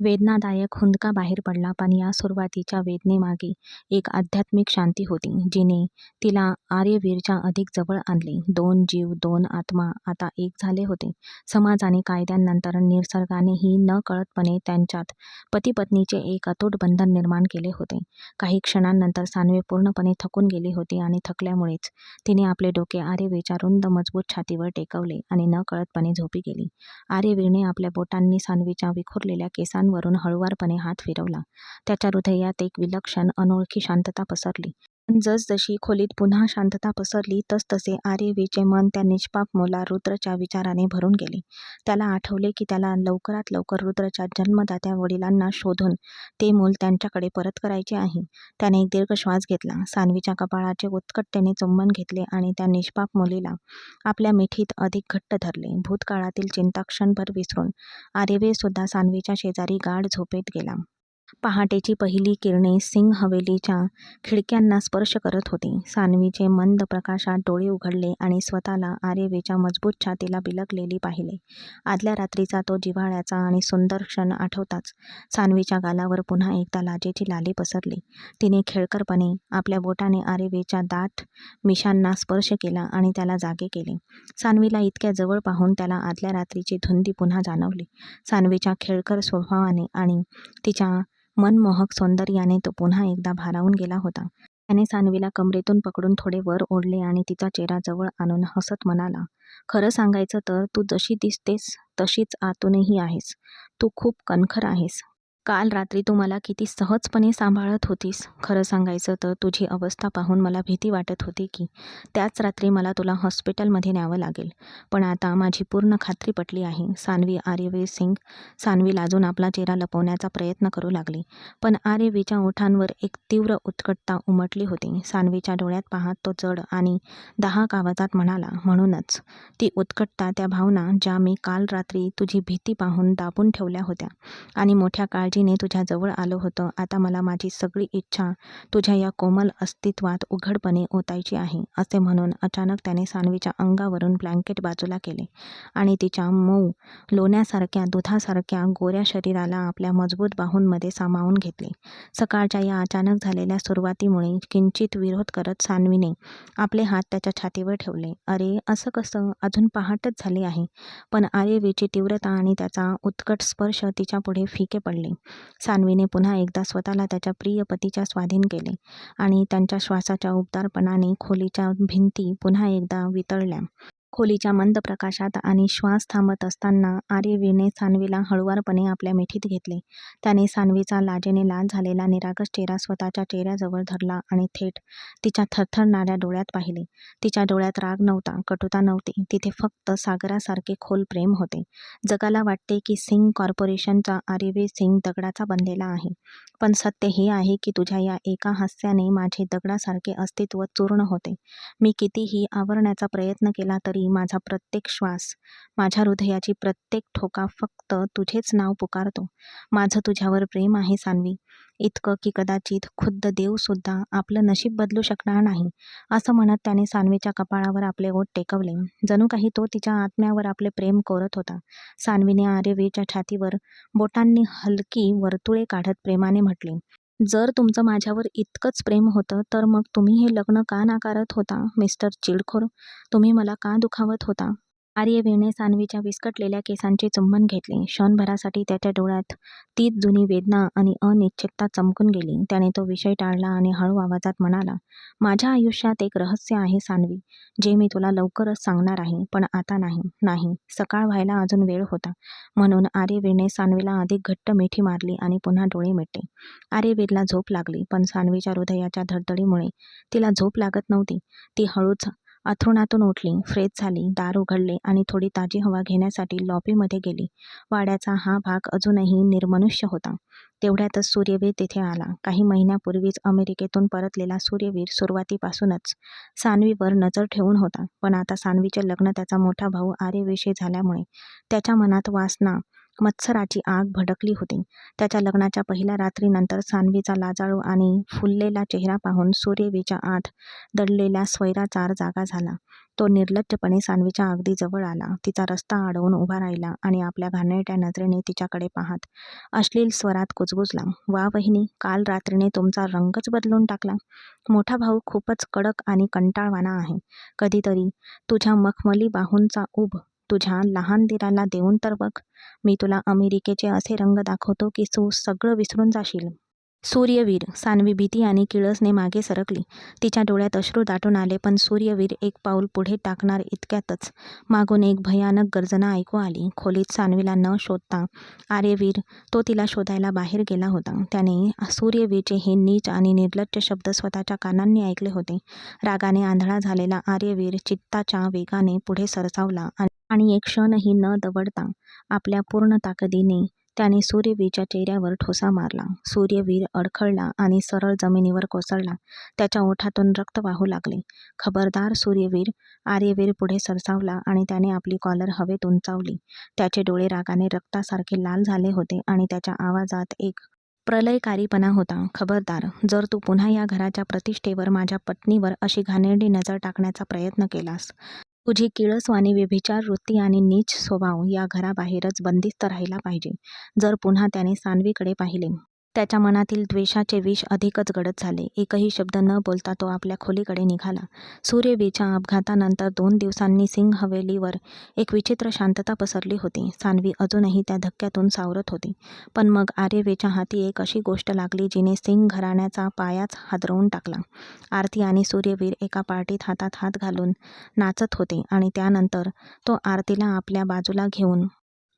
वेदनादायक हुंदका बाहेर पडला, पण या सुरुवातीच्या वेदनेमागे एक आध्यात्मिक शांती होती, जिने तिला आर्यवीरच्या अधिक जवळ आणले. दोन जीव, दोन आत्मा आता एक झाले होते. समाज आणि कायद्यांनंतर निसर्गानेही नकळतपणे त्यांच्यात पती-पत्नीचे एक अतूट बंधन निर्माण केले होते. काही क्षणांनंतर सान्वी पूर्णपणे थकून गेली होती आणि थकल्यामुळेच तिने आपले डोके आर्यवीरच्या रुंद मजबूत छातीवर टेकवले आणि नकळतपणे झोपी गेली. आर्यवीरने आपल्या बोटांनी सान्वीच्या विखुरलेल्या केसांवरून हळुवारपणे हात फिरवला. त्याच्या हृदयात एक विलक्षण, अनोळखी शांतता पसरली. पण जसजशी खोलीत पुन्हा शांतता पसरली, तसतसे आर्यवीरचे मन त्या निष्पाप मुला रुद्रच्या विचाराने भरून गेले. त्याला आठवले की त्याला लवकरात लवकर रुद्रच्या जन्मदात्या वडिलांना शोधून ते मूल त्यांच्याकडे परत करायचे आहे. त्याने एक दीर्घ श्वास घेतला, सान्वीच्या कपाळाचे उत्कटतेने चुंबन घेतले आणि त्या निष्पाप मुलीला आपल्या मिठीत अधिक घट्ट धरले. भूतकाळातील चिंता क्षणभर विसरून आर्यवीर सुद्धा सान्वीच्या शेजारी गाढ झोपेत गेला. पहाटेची पहिली किरणे सिंग हवेलीच्या खिडक्यांना स्पर्श करत होती. सान्वीचे मंद प्रकाशात डोळे उघडले आणि स्वतःला आर्यवीरच्या मजबूत छातीला बिलगलेली पाहिले. आदल्या रात्रीचा तो जिव्हाळ्याचा आणि सुंदर क्षण आठवताच सान्वीच्या गालावर पुन्हा एकदा लाजेची लाली पसरली. तिने खेळकरपणे आपल्या बोटाने आर्यवीरच्या दाट मिशांना स्पर्श केला आणि त्याला जागे केले. सान्वीला इतक्या जवळ पाहून त्याला आदल्या रात्रीची धुंदी पुन्हा जाणवली. सान्वीच्या खेळकर स्वभावाने आणि तिच्या मनमोहक सौंदर्याने तो पुन्हा एकदा भारावून गेला होता. त्याने सान्वीला कमरेतून पकडून थोडे वर ओढले आणि तिचा चेहरा जवळ आणून हसत म्हणाला, "खरं सांगायचं तर तू जशी दिसतेस तशीच आतूनही आहेस. तू खूप कणखर आहेस. काल रात्री तू मला किती सहजपणे सांभाळत होतीस. खरं सांगायचं तर तुझी अवस्था पाहून मला भीती वाटत होती की त्याच रात्री मला तुला हॉस्पिटलमध्ये न्यावं लागेल. पण आता माझी पूर्ण खात्री पटली आहे." सान्वी आर्यवीर सिंग सान्वी लाजून आपला चेहरा लपवण्याचा प्रयत्न करू लागली. पण आर्यवीरच्या ओठांवर एक तीव्र उत्कटता उमटली होती. सान्वीच्या डोळ्यात पाहत तो जड आणि दाहक आवाजात म्हणाला, "म्हणूनच ती उत्कटता, त्या भावना ज्या मी काल रात्री तुझी भीती पाहून दाबून ठेवल्या होत्या आणि मोठ्या काळजीने तुझ्या जवळ आलो होतं, आता मला माझी सगळी इच्छा तुझ्या या कोमल अस्तित्वात उघडपणे ओतायची आहे." असे म्हणून अचानक त्याने सान्वीच्या अंगावरून ब्लँकेट बाजूला केले आणि तिच्या मऊ, लोण्यासारख्या, दुधासारख्या गोऱ्या शरीराला आपल्या मजबूत बाहूंमध्ये सामावून घेतले. सकाळच्या या अचानक झालेल्या सुरुवातीमुळे किंचित विरोध करत सान्वीने आपले हात त्याच्या छातीवर ठेवले. "अरे, असं कसं? अजून पहाटच झाली आहे." पण आर्यवीरची तीव्रता आणि त्याचा उत्कट स्पर्श तिच्यापुढे फिके पडले. सान्वीने पुन्हा एकदा स्वतःला त्याच्या प्रिय पतीच्या स्वाधीन केले आणि त्यांच्या श्वासाच्या उबदारपणाने खोलीच्या भिंती पुन्हा एकदा वितळल्या. खोलीच्या मंद प्रकाशात आणि श्वास थांबत असताना आर्यवीरने सान्वीला हळुवारपणे आपल्या मिठीत घेतले. त्याने सान्वीचा लाजेने लाल झालेला निरागस चेहरा स्वतःच्या चेहऱ्याजवळ धरला आणि थेट तिच्या थरथरणाऱ्या डोळ्यात पाहिले. तिच्या डोळ्यात राग नव्हता, कटुता नव्हती. तिथे फक्त सागरासारखे खोल प्रेम होते. जगाला वाटते की सिंग कॉर्पोरेशनचा आर्यवीर सिंग दगडाचा बनलेला आहे. पण सत्य हे आहे की तुझ्या या एका हास्याने माझे दगडासारखे अस्तित्व चूर्ण होते. मी कितीही आवरण्याचा प्रयत्न केला तरी माझा प्रत्येक श्वास, माझ्या हृदयाची प्रत्येक ठोका फक्त तुझेच नाव पुकारतो. माझं तुझ्यावर प्रेम आहे सान्वी, इतकं की कदाचित खुद्द देवसुद्धा आपलं नशीब बदलू शकणार नाही. असं म्हणत त्याने सान्वीच्या कपाळावर आपले ओठ टेकवले. जणू काही तो तिच्या आत्म्यावर आपले प्रेम कोरत होता. सान्वीने आर्यवीरच्या छातीवर बोटांनी हलकी वर्तुळे काढत प्रेमाने म्हटले, जर तुमचं माझ्यावर इतकंच प्रेम होतं तर मग तुम्ही हे लग्न का नाकारत होता मिस्टर चिडखोर? तुम्ही मला का दुखावत होता? आर्यवीरने सान्वीच्या विस्कटलेल्या केसांचे चुंबन घेतले. क्षणभरासाठी त्याच्या डोळ्यात तीच जुनी वेदना आणि अनिश्चितता चमकून गेली. त्याने तो विषय टाळला आणि हळू आवाजात म्हणाला, माझ्या आयुष्यात एक रहस्य आहे सान्वी, जे मी तुला लवकरच सांगणार आहे, पण आता नाही. नाही, सकाळ व्हायला अजून वेळ होता. म्हणून आर्यवीरने सान्वीला अधिक घट्ट मिठी मारली आणि पुन्हा डोळे मिटले. आर्यवीरला झोप लागली, पण सान्वीच्या हृदयाच्या धडधडीमुळे तिला झोप लागत नव्हती. ती हळूच अंथरुणातून उठली, फ्रेश झाली, दार उघडले आणि थोडी ताजी हवा घेण्यासाठी लॉबीमध्ये गेली. वाड्याचा हा भाग अजूनही निर्मनुष्य होता. तेवढ्यातच सूर्यवीर तिथे आला. काही महिन्यापूर्वीच अमेरिकेतून परतलेला सूर्यवीर सुरुवातीपासूनच सान्वीवर नजर ठेवून होता. पण आता सान्वीचे लग्न त्याचा मोठा भाऊ आर्यवीरशी झाल्यामुळे त्याच्या मनात वासना मत्सराची आग भडकली होती. त्याच्या लग्नाच्या पहिल्या रात्रीनंतर सान्वीचा लाजाळू आणि फुललेला चेहरा पाहून सूर्यवीरच्या आत दडलेला स्वैराचार जागा झाला. तो निर्लज्जपणे सान्वीच्या अगदी जवळ आला, तिचा रस्ता अडवून उभा राहिला आणि आपल्या घाणेरड्या नजरेने तिच्याकडे पाहत अश्लील स्वरात कुजबुजला, वा वहिनी, काल रात्रीने तुमचा रंगच बदलून टाकला. मोठा भाऊ खूपच कडक आणि कंटाळवाणा आहे. कधीतरी तुझ्या मखमली बाहूंचा उब तुझ्या लहान दिराला देऊन तर बघ. मी तुला अमेरिकेचे असे रंग दाखवतो की तू सगळं विसरून जाशील. सूर्यवीर. सान्वी भीती आणि किळसने मागे सरकली. तिच्या डोळ्यात अश्रू दाटून आले, पण सूर्यवीर एक पाऊल पुढे टाकणार इतक्यातच मागून एक भयानक गर्जना ऐकू आली. खोलीत सान्वीला न शोधता आर्यवीर तो तिला शोधायला बाहेर गेला होता. त्याने सूर्यवीरचे हे नीच आणि निर्लज्ज शब्द स्वतःच्या कानांनी ऐकले होते. रागाने आंधळा झालेला आर्यवीर चित्ताच्या वेगाने पुढे सरसावला आणि एक क्षणही न दवडता आपल्या पूर्ण ताकदीने त्याने सूर्यवीरच्या चेहऱ्यावर ठोसा मारला. सूर्यवीर अडखळला आणि सरळ जमिनीवर कोसळला. त्याच्या ओठातून रक्त वाहू लागले. खबरदार सूर्यवीर. आर्यवीर पुढे सरसावला आणि त्याने आपली कॉलर हवेत उंचावली. त्याचे डोळे रागाने रक्तासारखे लाल झाले होते आणि त्याच्या आवाजात एक प्रलयकारीपणा होता. खबरदार, जर तू पुन्हा या घराच्या प्रतिष्ठेवर, माझ्या पत्नीवर अशी घाणेरडी नजर टाकण्याचा प्रयत्न केलास, तुझी किळसवाणी व्यभिचार वृत्ती आणि नीच स्वभाव या घराबाहेरच बंदिस्त राहिला पाहिजे. जर पुन्हा त्याने सान्वीकडे पाहिले, त्याच्या मनातील द्वेषाचे विष अधिकच गडद झाले. एकही शब्द न बोलता तो आपल्या खोलीकडे निघाला. सूर्यवीरच्या अपघातानंतर 2 दिवसांनी सिंग हवेलीवर एक विचित्र शांतता पसरली होती. सान्वी अजूनही त्या धक्क्यातून सावरत होती. पण मग आर्यवीरच्या हाती एक अशी गोष्ट लागली जिने सिंग घराण्याचा पायाच हादरवून टाकला. आरती आणि सूर्यवीर एका पार्टीत हातात हात घालून नाचत होते आणि त्यानंतर तो आरतीला आपल्या बाजूला घेऊन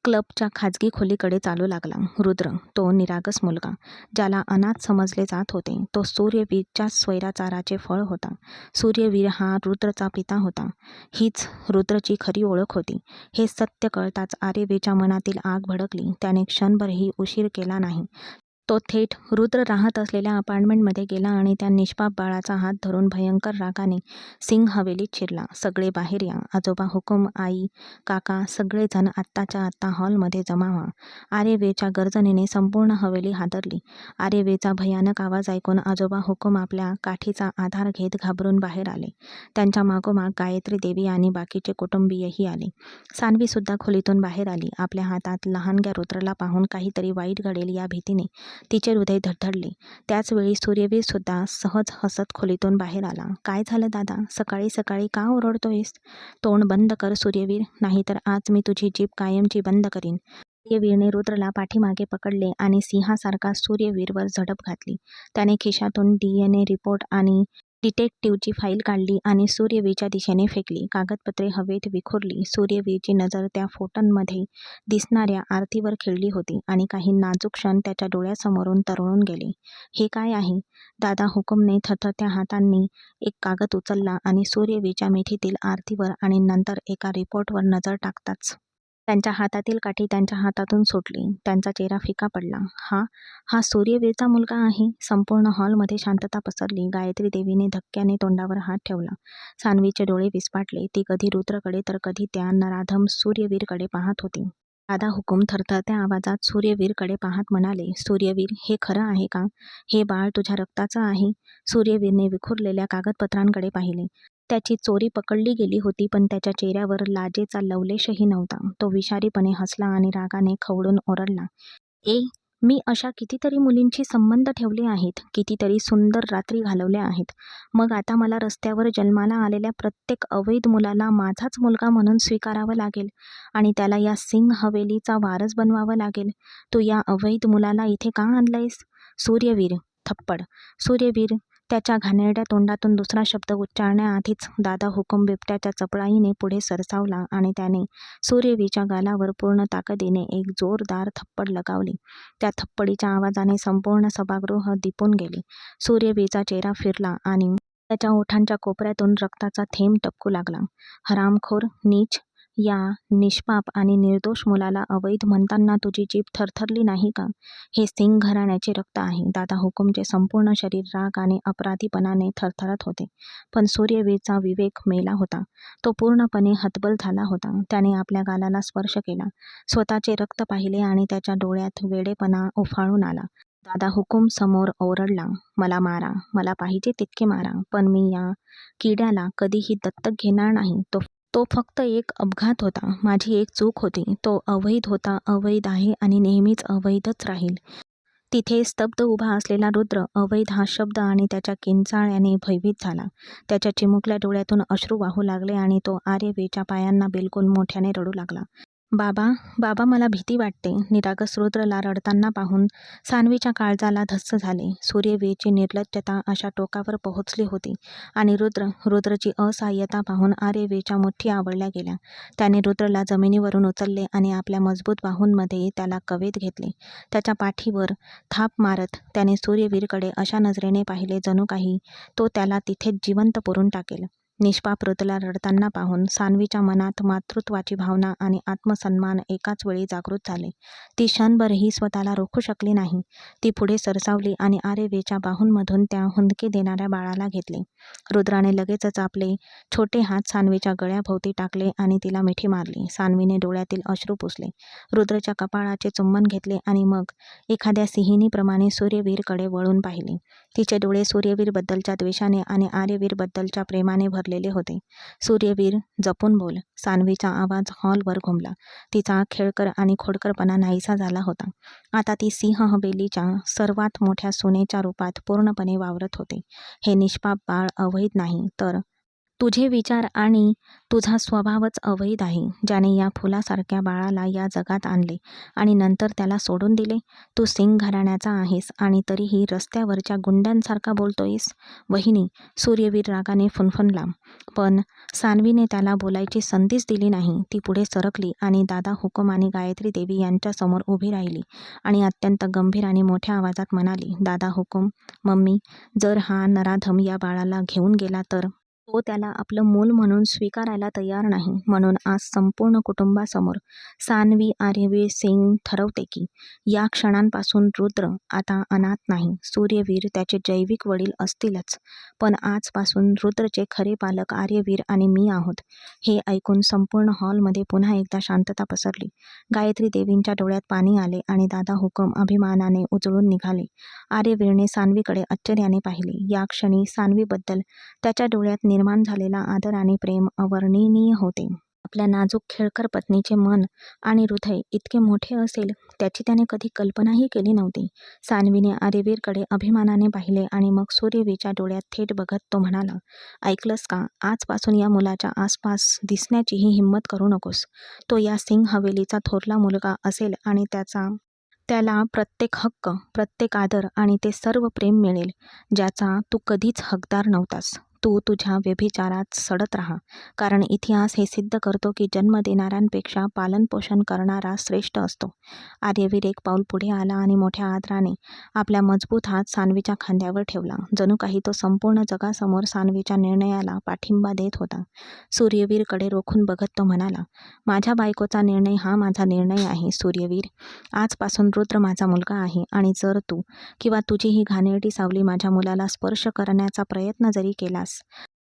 क्लबच्या खाजगी खोलीकडे चालू लागला. रुद्र, तो निरागस मुलगा, ज्याला अनाथ समजले जात होते, तो सूर्यवीरच्या स्वैराचाराचे फळ होता. सूर्यवीर हा रुद्रचा पिता होता. हीच रुद्रची खरी ओळख होती. हे सत्य कळताच आर्यवीरच्या मनातील आग भडकली. त्याने क्षणभरही उशीर केला नाही. तो थेट रुद्र राहत असलेल्या अपार्टमेंटमध्ये गेला आणि त्या निष्पाप बाळाचा हात धरून भयंकर रागाने सिंग हवेलीत शिरला. सगळे बाहेर या. आजोबा हुकूम, आई, काका, सगळेजण आत्ताच्या आत्ता हॉलमध्ये जमा व्हा. आर्यवीरच्या गर्जनेने संपूर्ण हवेली हादरली. आर्यवीरचा भयानक आवाज ऐकून आजोबा हुकूम आपल्या काठीचा आधार घेत घाबरून बाहेर आले. त्यांच्या मागोमाग गायत्री देवी आणि बाकीचे कुटुंबीयही आले. सान्वीसुद्धा खोलीतून बाहेर आली. आपल्या हातात लहानग्या रुद्रला पाहून काहीतरी वाईट घडेल या भीतीने तिचे हृदय धडधडले. त्याचवेळी सूर्यवीरसुद्धा सहज हसत खोलीतून बाहेर आला. काय झालं दादा, सकाळी सकाळी का ओरडतोयस? तोंड बंद कर सूर्यवीर, नाहीतर आज मी तुझी जीभ कायमची बंद करीन. सूर्यवीरने रुद्रला पाठीमागे पकडले आणि सिंहासारखा सूर्यवीरवर झडप घातली. त्याने खिशातून DNA रिपोर्ट आणि डिटेक्टिव्हची फाईल काढली आणि सूर्यवीरच्या दिशेने फेकली. कागदपत्रे हवेत विखुरली. सूर्यवीरची नजर त्या फोटोंमध्ये दिसणाऱ्या आरतीवर खिळली होती आणि काही नाजूक क्षण त्याच्या डोळ्यासमोरून तरळून गेले. हे काय आहे? दादा हुकूमने थरथरत्या हातांनी एक कागद उचलला आणि सूर्यवीरच्या मिठीतील आरतीवर आणि नंतर एका रिपोर्टवर नजर टाकताच त्यांच्या हातातील काठी त्यांच्या हातातून सुटली. त्यांचा चेहरा फिका पडला. हा सूर्यवीरचा मुलगा आहे. संपूर्ण हॉलमध्ये शांतता पसरली. गायत्री देवीने धक्क्याने तोंडावर हात ठेवला. सान्वीचे डोळे विस्फारले. ती कधी रुद्रकडे तर कधी त्या नराधम सूर्यवीरकडे पाहत होती. दादा हुकूम थरथरत्या आवाजात सूर्यवीरकडे पाहत म्हणाले, सूर्यवीर, हे खरं आहे का? हे बाळ तुझ्या रक्ताचं आहे? सूर्यवीरने विखुरलेल्या कागदपत्रांकडे पाहिले. त्याची चोरी पकडली गेली होती, पण त्याच्या चेहऱ्यावर लाजेचा लवलेशही नव्हता. तो विषारीपणे हसला आणि रागाने खवळून ओरडला, मी अशा कितीतरी मुलींशी संबंध ठेवले आहेत, कितीतरी सुंदर रात्री घालवल्या आहेत. मग आता मला रस्त्यावर जन्माला आलेल्या प्रत्येक अवैध मुलाला माझाच मुलगा म्हणून स्वीकारावं लागेल आणि त्याला या सिंग हवेलीचा वारस बनवावं लागेल. तू या अवैध मुलाला इथे का आणलंयस? सूर्यवीर. थप्पड. सूर्यवीर त्याच्या घाणेरड्या तोंडातून दुसरा शब्द उच्चारण्याआधीच दादा हुकूम बिबट्याच्या चपळाईने पुढे सरसावला आणि त्याने सूर्यवीरच्या गालावर पूर्ण ताकदीने एक जोरदार थप्पड लगावली. त्या थप्पडीच्या आवाजाने संपूर्ण सभागृह दिपून गेले. सूर्यवीरचा चेहरा फिरला आणि त्याच्या ओठांच्या कोपऱ्यातून रक्ताचा थेंब टपकू लागला. हरामखोर, नीच, या निष्पाप आणि निर्दोष मुलाला अवैध म्हणताना तुझी जीभ थरथरली नाही का? हे सिंग घराण्याचे रक्त आहे. दादा हुकूमचे संपूर्ण शरीर राग आणि अपराधीपणाने थरथरत होते. पण सूर्यवीरचा विवेक मेला होता. तो पूर्णपणे हतबल झाला होता. त्याने आपल्या गालाला स्पर्श केला, स्वतःचे रक्त पाहिले आणि त्याच्या डोळ्यात वेडेपणा उफाळून आला. दादा हुकूम समोर ओरडला, मला मारा, मला पाहिजे तितके मारा, पण मी या किड्याला कधीही दत्तक घेणार नाही. तो फक्त एक अपघात होता. माझी एक चूक होती. तो अवैध होता, अवैध आहे आणि नेहमीच अवैधच राहील. तिथे स्तब्ध उभा असलेला रुद्र अवैध हा शब्द आणि त्याच्या किंचाळ्याने भयभीत झाला. त्याच्या चिमुकल्या डोळ्यातून अश्रू वाहू लागले आणि तो आर्यवीरच्या पायांना बिलकुल मोठ्याने रडू लागला. बाबा, मला भीती वाटते. निरागस रुद्रला रडताना पाहून सान्वीच्या काळजाला धस्स झाले. सूर्यवीरची निर्लज्जता अशा टोकावर पोहोचली होती आणि रुद्रची असहाय्यता पाहून आर्यवीरच्या मुठ्ठी आवळल्या गेल्या. त्याने रुद्रला जमिनीवरून उचलले आणि आपल्या मजबूत बाहूंमध्ये त्याला कवेत घेतले. त्याच्या पाठीवर थाप मारत त्याने सूर्यवीरकडे अशा नजरेने पाहिले जणू काही तो त्याला तिथेच जिवंत पुरून टाकेल. निष्पाप रुद्रला रडताना पाहून सान्वीच्या मनात मातृत्वाची भावना आणि आत्मसन्मान एकाच वेळी जागृत झाले. ती क्षणभरही स्वतःला रोखू शकली नाही. ती पुढे सरसावली आणि आर्यवीरच्या बाहूंमधून त्या हुंदके देणाऱ्या बाळाला घेतले. रुद्राने लगेचच आपले छोटे हात सान्वीच्या गळ्याभोवती टाकले आणि तिला मिठी मारली. सान्वीने डोळ्यातील अश्रू पुसले, रुद्रच्या कपाळाचे चुंबन घेतले आणि मग एखाद्या सिंहिणीप्रमाणे सूर्यवीरकडे वळून पाहिले. तिचे डोळे सूर्यवीरबद्दलच्या द्वेषाने आणि आर्यवीरबद्दलच्या प्रेमाने भरलेले होते. सूर्यवीर, जपून बोल. सान्वीचा आवाज हॉलवर घुमला. तिचा खेळकर आणि खोडकरपणा नाहीसा झाला होता. आता ती सिंह हवेलीच्या सर्वात मोठ्या सुनेच्या रूपात पूर्णपणे वावरत होते. हे निष्पाप बाळ अवैध नाही, तर तुझे विचार आणि तुझा स्वभावच अवैध आहे, ज्याने या फुलासारख्या बाळाला या जगात आणले आणि नंतर त्याला सोडून दिले. तू सिंग घराण्याचा आहेस आणि तरीही रस्त्यावरच्या गुंड्यांसारखा बोलतोयस. वहिनी, सूर्यवीर रागाने फुनफुनला. पण सान्वीने त्याला बोलायची संधीच दिली नाही. ती पुढे सरकली आणि दादा हुकूम आणि गायत्री देवी यांच्यासमोर उभी राहिली आणि अत्यंत गंभीर आणि मोठ्या आवाजात म्हणाली, दादा हुकूम, मम्मी, जर हा नराधम या बाळाला घेऊन गेला तर तो त्याला आपलं मूल म्हणून स्वीकारायला तयार नाही. म्हणून आज संपूर्ण कुटुंबासमोर सान्वी आर्यवीर सिंग ठरवते की या क्षणांपासून रुद्र आता अनाथ नाही. सूर्यवीर त्याचे जैविक वडील असतीलच, पण आजपासून रुद्रचे खरे पालक आर्यवीर आणि मी आहोत. हे ऐकून संपूर्ण हॉलमध्ये पुन्हा एकदा शांतता पसरली. गायत्री देवींच्या डोळ्यात पाणी आले आणि दादा हुकूम अभिमानाने उजळून निघाले. आर्यवीरने सान्वीकडे आश्चर्याने पाहिले. या क्षणी सान्वीबद्दल त्याच्या डोळ्यात निर्माण झालेला आदर आणि प्रेम अवर्णनीय होते. आपल्या नाजूक खेळकर पत्नीचे मन आणि हृदय इतके मोठे असेल त्याची त्याने कधी कल्पनाही केली नव्हती. सान्वीने आर्यवीरकडे अभिमानाने पाहिले आणि मग सूर्यवीरच्या डोळ्यात थेट बघत तो म्हणाला, ऐकलंस का? आजपासून या मुलाच्या आसपास दिसण्याचीही हिंमत करू नकोस. तो या सिंग हवेलीचा थोरला मुलगा असेल आणि त्याचा त्याला प्रत्येक हक्क, प्रत्येक आदर आणि ते सर्व प्रेम मिळेल ज्याचा तू कधीच हकदार नव्हतास. तू तुझ्या व्यभिचारात सडत राहा, कारण इतिहास हे सिद्ध करतो की जन्म देणाऱ्यांपेक्षा पालनपोषण करणारा श्रेष्ठ असतो. आर्यवीर एक पाऊल पुढे आला आणि मोठ्या आदराने आपला मजबूत हात सान्वीच्या खांद्यावर ठेवला. जणू काही तो संपूर्ण जगासमोर सान्वीच्या निर्णयाला पाठिंबा देत होता. सूर्यवीरकडे रोखून बघत तो म्हणाला, माझ्या बायकोचा निर्णय हा माझा निर्णय आहे सूर्यवीर. आजपासून रुद्र माझा मुलगा आहे आणि जर तू किंवा तुझी ही घाणेरडी सावली माझ्या मुलाला स्पर्श करण्याचा प्रयत्न जरी केलास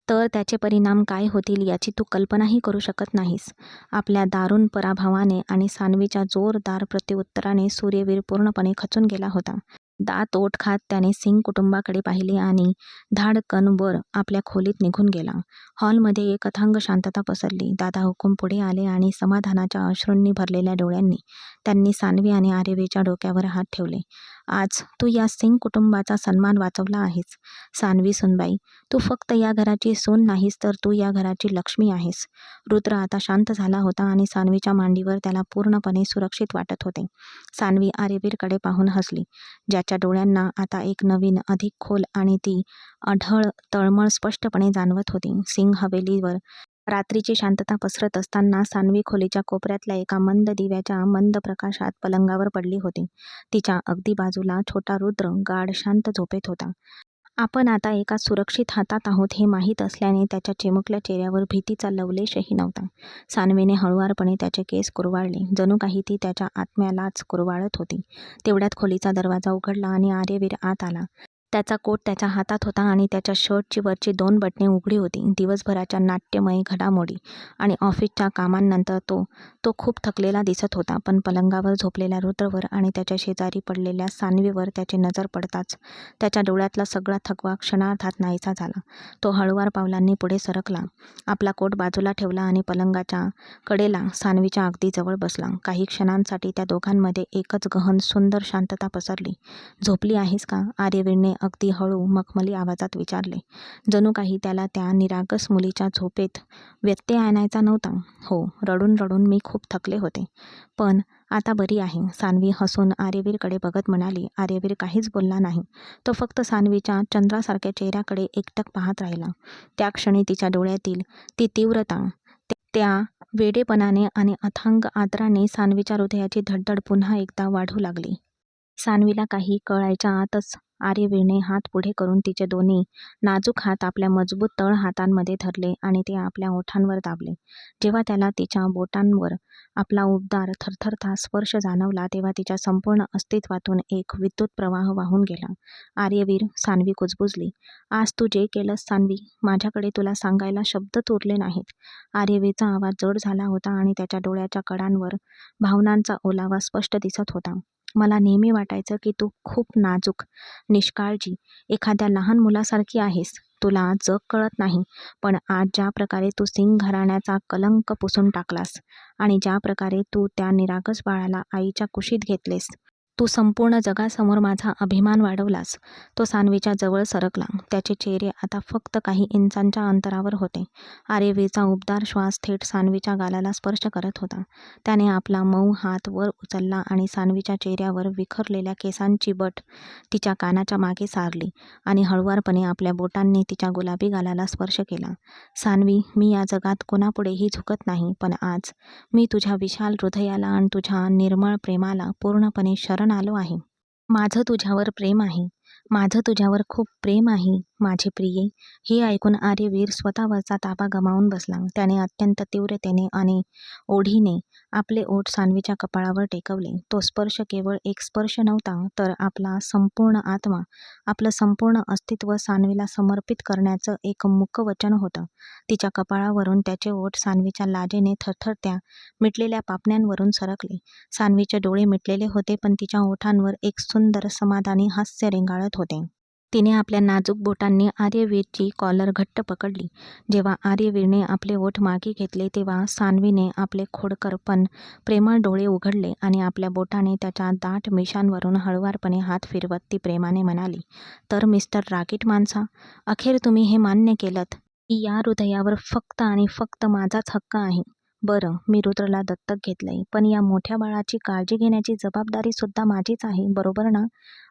तर त्याचे परिणाम काय होतील याची तू कल्पनाही करू शकत नाहीस. आपल्या दारुण पराभवाने आणि सान्वीच्या जोरदार प्रत्युत्तराने सूर्यवीर पूर्णपणे खचून गेला होता. दात ओठ खात त्याने सिंग कुटुंबाकडे पाहिले आणि धाडकन वर आपल्या खोलीत निघून गेला. हॉलमध्ये एक अथांग शांतता पसरली. दादा हुकूम पुढे आले आणि समाधानाच्या अश्रूंनी भरलेल्या डोळ्यांनी त्यांनी सान्वी आणि आर्यवीरच्या डोक्यावर हात ठेवले. आज तू या सिंग कुटुंबाचा सन्मान वाचवला आहेस. सान्वी सुनबाई, तू फक्त या घराची सून नाहीस तर तू या घराची लक्ष्मी आहेस. रुद्र आता शांत झाला होता आणि सान्वीच्या मांडीवर त्याला पूर्णपणे सुरक्षित वाटत होते. सान्वी आर्यवीरकडे पाहून हसली, ज्याच्या डोळ्यांना आता एक नवीन, अधिक खोल आणि ती अढळ तळमळ स्पष्टपणे जाणवत होती. सिंग हवेलीवर रात्रीची शांतता पसरत असताना सान्वी खोलीच्या कोपऱ्यातल्या एका मंद दिव्याच्या मंद प्रकाशात पलंगावर पडली होती. तिच्या अगदी बाजूला छोटा रुद्र गाढ शांत झोपेत होता. आपण आता एका सुरक्षित हातात आहोत हे माहीत असल्याने त्याच्या चिमुकल्या चेहऱ्यावर भीतीचा लवलेशही नव्हता. सान्वीने हळुवारपणे त्याचे केस कुरवाळले, जणू काही ती त्याच्या आत्म्यालाच कुरवाळत होती. तेवढ्यात खोलीचा दरवाजा उघडला आणि आर्यवीर आत आला. त्याचा कोट त्याच्या हातात होता आणि त्याच्या शर्टची वरची 2 बटणे उघडी होती. दिवसभराच्या नाट्यमय घडामोडी आणि ऑफिसच्या कामांनंतर तो खूप थकलेला दिसत होता. पण पलंगावर झोपलेल्या रुद्रवर आणि त्याच्या शेजारी पडलेल्या सान्वीवर त्याची नजर पडताच त्याच्या डोळ्यातला सगळा थकवा क्षणार्धात नाहीसा झाला. तो हळुवार पावलांनी पुढे सरकला, आपला कोट बाजूला ठेवला आणि पलंगाच्या कडेला सान्वीच्या अगदी जवळ बसला. काही क्षणांसाठी त्या दोघांमध्ये एकच गहन सुंदर शांतता पसरली. झोपली आहेस का? आर्यवीरने अगदी हळू मखमली आवाजात विचारले, जणू काही त्याला त्या निरागस मुलीच्या झोपेत व्यत्यय आणायचा नव्हता. हो, रडून रडून मी खूप थकले होते, पण आता बरी आहे. सान्वी हसून आर्यवीरकडे बघत म्हणाली. आर्यवीर काहीच बोलला नाही. तो फक्त सान्वीच्या चंद्रासारख्या चेहऱ्याकडे एकटक पाहत राहिला. त्या क्षणी तिच्या डोळ्यातील ती तीव्रता, त्या वेडेपणाने आणि अथांग आदराने सान्वीच्या हृदयाची धडधड पुन्हा एकदा वाढू लागली. सान्वीला काही कळायच्या आतच आर्यवीरने हात पुढे करून तिचे दोन्ही नाजूक हात आपल्या मजबूत तळ हातांमध्ये धरले आणि ते आपल्या ओठांवर दाबले. जेव्हा त्याला तिच्या बोटांवर आपला उबदार थरथरता स्पर्श जाणवला तेव्हा तिच्या संपूर्ण अस्तित्वातून एक विद्युत प्रवाह वाहून गेला. आर्यवीर, सान्वी कुजबुजली. आज तू जे केलंस सान्वी, माझ्याकडे तुला सांगायला शब्दच उरले नाहीत. आर्यवीरचा आवाज जड झाला होता आणि त्याच्या डोळ्याच्या कडांवर भावनांचा ओलावा स्पष्ट दिसत होता. मला नेहमी वाटायचं की तू खूप नाजूक, निष्काळजी, एखाद्या लहान मुलासारखी आहेस. तुला जग कळत नाही. पण आज ज्या प्रकारे तू सिंग घराण्याचा कलंक पुसून टाकलास आणि ज्या प्रकारे तू त्या निरागस बाळाला आईच्या कुशीत घेतलेस, तू संपूर्ण जगासमोर माझा अभिमान वाढवलास. तो सान्वीच्या जवळ सरकला. त्याचे चेहरे आता फक्त काही इंचांच्या अंतरावर होते. आर्यवीरचा उबदार श्वास थेट सान्वीच्या गालाला स्पर्श करत होता. त्याने आपला मऊ हात वर उचलला आणि सान्वीच्या चेहऱ्यावर विखरलेल्या केसांची बट तिच्या कानाच्या मागे सारली आणि हळुवारपणे आपल्या बोटांनी तिच्या गुलाबी गालाला स्पर्श केला. सान्वी, मी या जगात कोणापुढेही झुकत नाही, पण आज मी तुझ्या विशाल हृदयाला आणि तुझ्या निर्मळ प्रेमाला पूर्णपणे शरण आलो आहे. माझं तुझ्यावर प्रेम आहे. माझं तुझ्यावर खूप प्रेम आहे, माझे प्रिये. हे ऐकून आर्यवीर स्वतःवरचा ताबा गमावून बसला. त्याने अत्यंत तीव्रतेने आणि ओढीने आपले ओठ सान्वीच्या कपाळावर टेकवले. तो स्पर्श केवळ एक स्पर्श नव्हता, तर आपला संपूर्ण आत्मा, आपलं संपूर्ण अस्तित्व सान्वीला समर्पित करण्याचं एक मुकवचन होतं. तिच्या कपाळावरून त्याचे ओठ सान्वीच्या लाजेने थरथरत्या मिटलेल्या पापण्यांवरून सरकले. सान्वीचे डोळे मिटलेले होते, पण तिच्या ओठांवर एक सुंदर समाधानी हास्य रेंगाळत होते. तिने आपल्या नाजूक बोटांनी आर्यवीरची कॉलर घट्ट पकडली. जेव्हा आर्यवीरने आपले ओठ मागे घेतले तेव्हा सान्वीने आपले खोडकर पण प्रेमळ डोळे उघडले आणि आपल्या बोटाने त्याच्या दाट मिशांवरून हळुवारपणे हात फिरवत ती प्रेमाने म्हणाली, तर मिस्टर रागीट माणसा, अखेर तुम्ही हे मान्य केलंत की या हृदयावर फक्त आणि फक्त माझाच हक्क आहे. बरं, मी रुद्रला दत्तक घेतलंय, पण या मोठ्या बाळाची काळजी घेण्याची जबाबदारी सुद्धा माझीच आहे, बरोबर ना?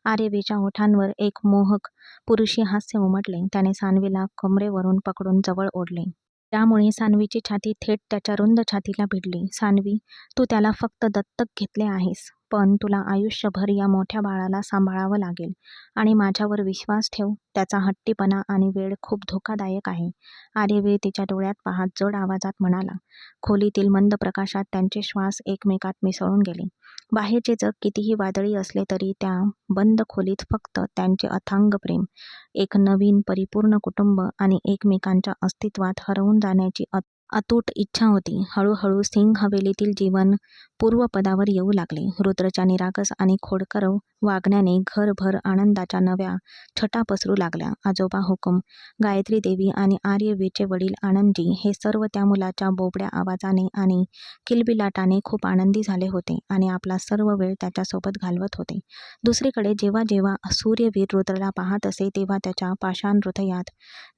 आर्यवीच्या ओठांवर एक मोहक पुरुषी हास्य उमटले. त्याने सान्वीला कमरेवरून पकडून जवळ ओढले. त्यामुळे सान्वीची छाती थेट त्याच्या रुंद छातीला भिडली. सान्वी, तू त्याला फक्त दत्तक घेतले आहेस, पण तुला आयुष्यभर या मोठ्या बाळाला सांभाळावं लागेल. आणि माझ्यावर विश्वास ठेव, त्याचा हट्टीपणा आणि वेळ खूप धोकादायक आहे. आर्यवीर तिच्या डोळ्यात पाहत जड आवाजात म्हणाला. खोलीतील मंद प्रकाशात त्यांचे श्वास एकमेकात मिसळून गेले. बाहेरचे जग कितीही वादळी असले तरी त्या बंद खोलीत फक्त त्यांचे अथांग प्रेम, एक नवीन परिपूर्ण कुटुंब आणि एकमेकांच्या अस्तित्वात हरवून जाण्याची अतूट इच्छा होती. हळूहळू सिंग हवेलीतील जीवन पूर्वपदावर येऊ लागले. रुद्रच्या निरागस आणि खोडकर वागण्याने घरभर आनंदाच्या नव्या छटा पसरू लागल्या. आजोबा हुकूम, गायत्री देवी आणि आर्यवीरचे वडील आनंदजी हे सर्व त्या मुलाच्या बोबड्या आवाजाने आणि किलबिलाटाने खूप आनंदी झाले होते आणि आपला सर्व वेळ त्याच्यासोबत घालवत होते. दुसरीकडे जेव्हा जेव्हा सूर्यवीर रुद्रला पाहत असे तेव्हा त्याच्या पाषाण हृदयात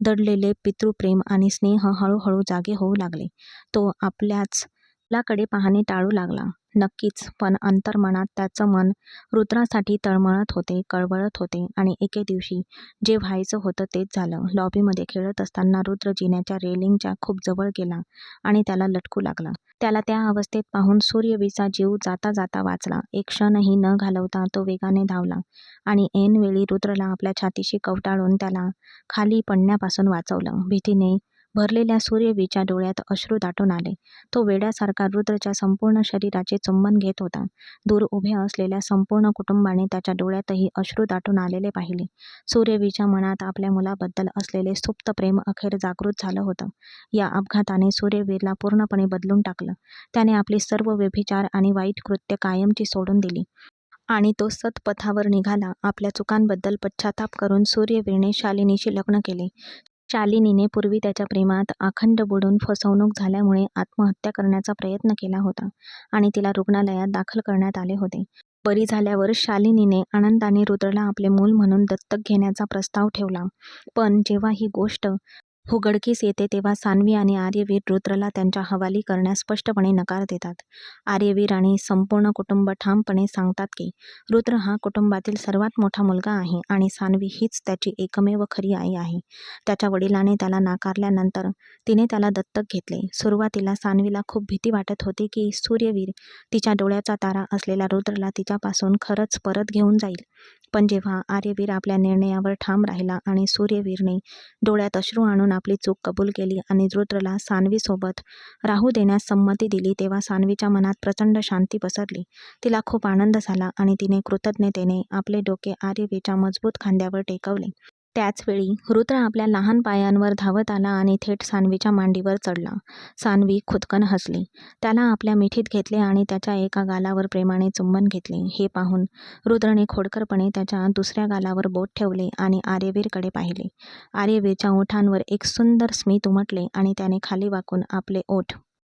दडलेले पितृप्रेम आणि स्नेह हळूहळू जागे होऊ लागले. तो आपल्याच मुलाकडे पाहणे टाळू लागला. नक्कीच, पण अंतर्मनात त्याचं मन रुद्रासाठी तळमळत होते, कळवळत होते. आणि एके दिवशी जे व्हायचं होतं तेच झालं. लॉबीमध्ये खेळत असताना रुद्र जिन्याच्या रेलिंगच्या खूप जवळ गेला आणि त्याला लटकू लागला. त्याला त्या अवस्थेत पाहून सूर्यवीचा जीव जाता जाता वाचला. एक क्षणही न घालवता तो वेगाने धावला आणि ऐनवेळी रुद्रला आपल्या छातीशी कवटाळून त्याला खाली पडण्यापासून वाचवलं. भीतीने भरलेल्या सूर्यवीच्या डोळ्यात अश्रू दाटून आले. तो वेड्यासारखा रुद्रच्या संपूर्ण शरीराचे चुंबन घेत होता. दूर उभे असलेल्या संपूर्ण कुटुंबाने त्याच्या डोळ्यातही अश्रू दाटून आलेले पाहिले. सूर्यवीच्या मनात आपल्या मुलाबद्दल असलेले सुप्त प्रेम अखेर जागृत झालं होतं. या अपघाताने सूर्यवीरला पूर्णपणे बदलून टाकलं. त्याने आपली सर्व व्यभिचार आणि वाईट कृत्य कायमची सोडून दिली आणि तो सत्पथावर निघाला. आपल्या चुकांबद्दल पश्चाताप करून सूर्यवीरने शालिनीशी लग्न केले. शालिनीने पूर्वी त्याच्या प्रेमात अखंड बुडून फसवणूक झाल्यामुळे आत्महत्या करण्याचा प्रयत्न केला होता आणि तिला रुग्णालयात दाखल करण्यात आले होते. बरी झाल्यावर शालिनीने आनंदाने रुद्रला आपले मूल म्हणून दत्तक घेण्याचा प्रस्ताव ठेवला. पण जेव्हा ही गोष्ट उघडकीस येते तेव्हा सान्वी आणि आर्यवीर रुद्रला त्यांच्या हवाली करण्यास स्पष्टपणे नकार देतात. आर्यवीर आणि संपूर्ण कुटुंब ठामपणे सांगतात की रुद्र हा कुटुंबातील सर्वात मोठा मुलगा आहे आणि सान्वी हीच त्याची एकमेव खरी आई आहे. त्याच्या वडिलांनी त्याला नाकारल्यानंतर तिने त्याला दत्तक घेतले. सुरुवातीला सान्वीला खूप भीती वाटत होती की सूर्यवीर तिच्या डोळ्याचा तारा असलेल्या रुद्रला तिच्यापासून खरंच परत घेऊन जाईल. पण जेव्हा आर्यवीर आपल्या निर्णयावर ठाम राहिला आणि सूर्यवीरने डोळ्यात अश्रू आणून आपली चूक कबूल केली आणि रुद्रला सान्वीसोबत राहू देण्यास संमती दिली तेव्हा सान्वीच्या मनात प्रचंड शांती पसरली. तिला खूप आनंद झाला आणि तिने कृतज्ञतेने आपले डोके आर्यवीरच्या मजबूत खांद्यावर टेकवले. त्याचवेळी रुद्र आपल्या लहान पायांवर धावत आला आणि थेट सान्वीच्या मांडीवर चढला. सान्वी खुदकन हसली. त्याला आपल्या मिठीत घेतले आणि त्याच्या एका गालावर प्रेमाने चुंबन घेतले. हे पाहून रुद्रने खोडकरपणे त्याच्या दुसऱ्या गालावर बोट ठेवले आणि आर्यवीरकडे पाहिले. आर्यवीरच्या ओठांवर एक सुंदर स्मित उमटले आणि त्याने खाली वाकून आपले ओठ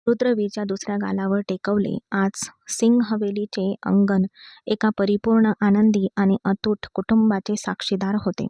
रुद्रवीरच्या दुसऱ्या गालावर टेकवले. आज सिंग हवेलीचे अंगण एका परिपूर्ण, आनंदी आणि अतूट कुटुंबाचे साक्षीदार होते.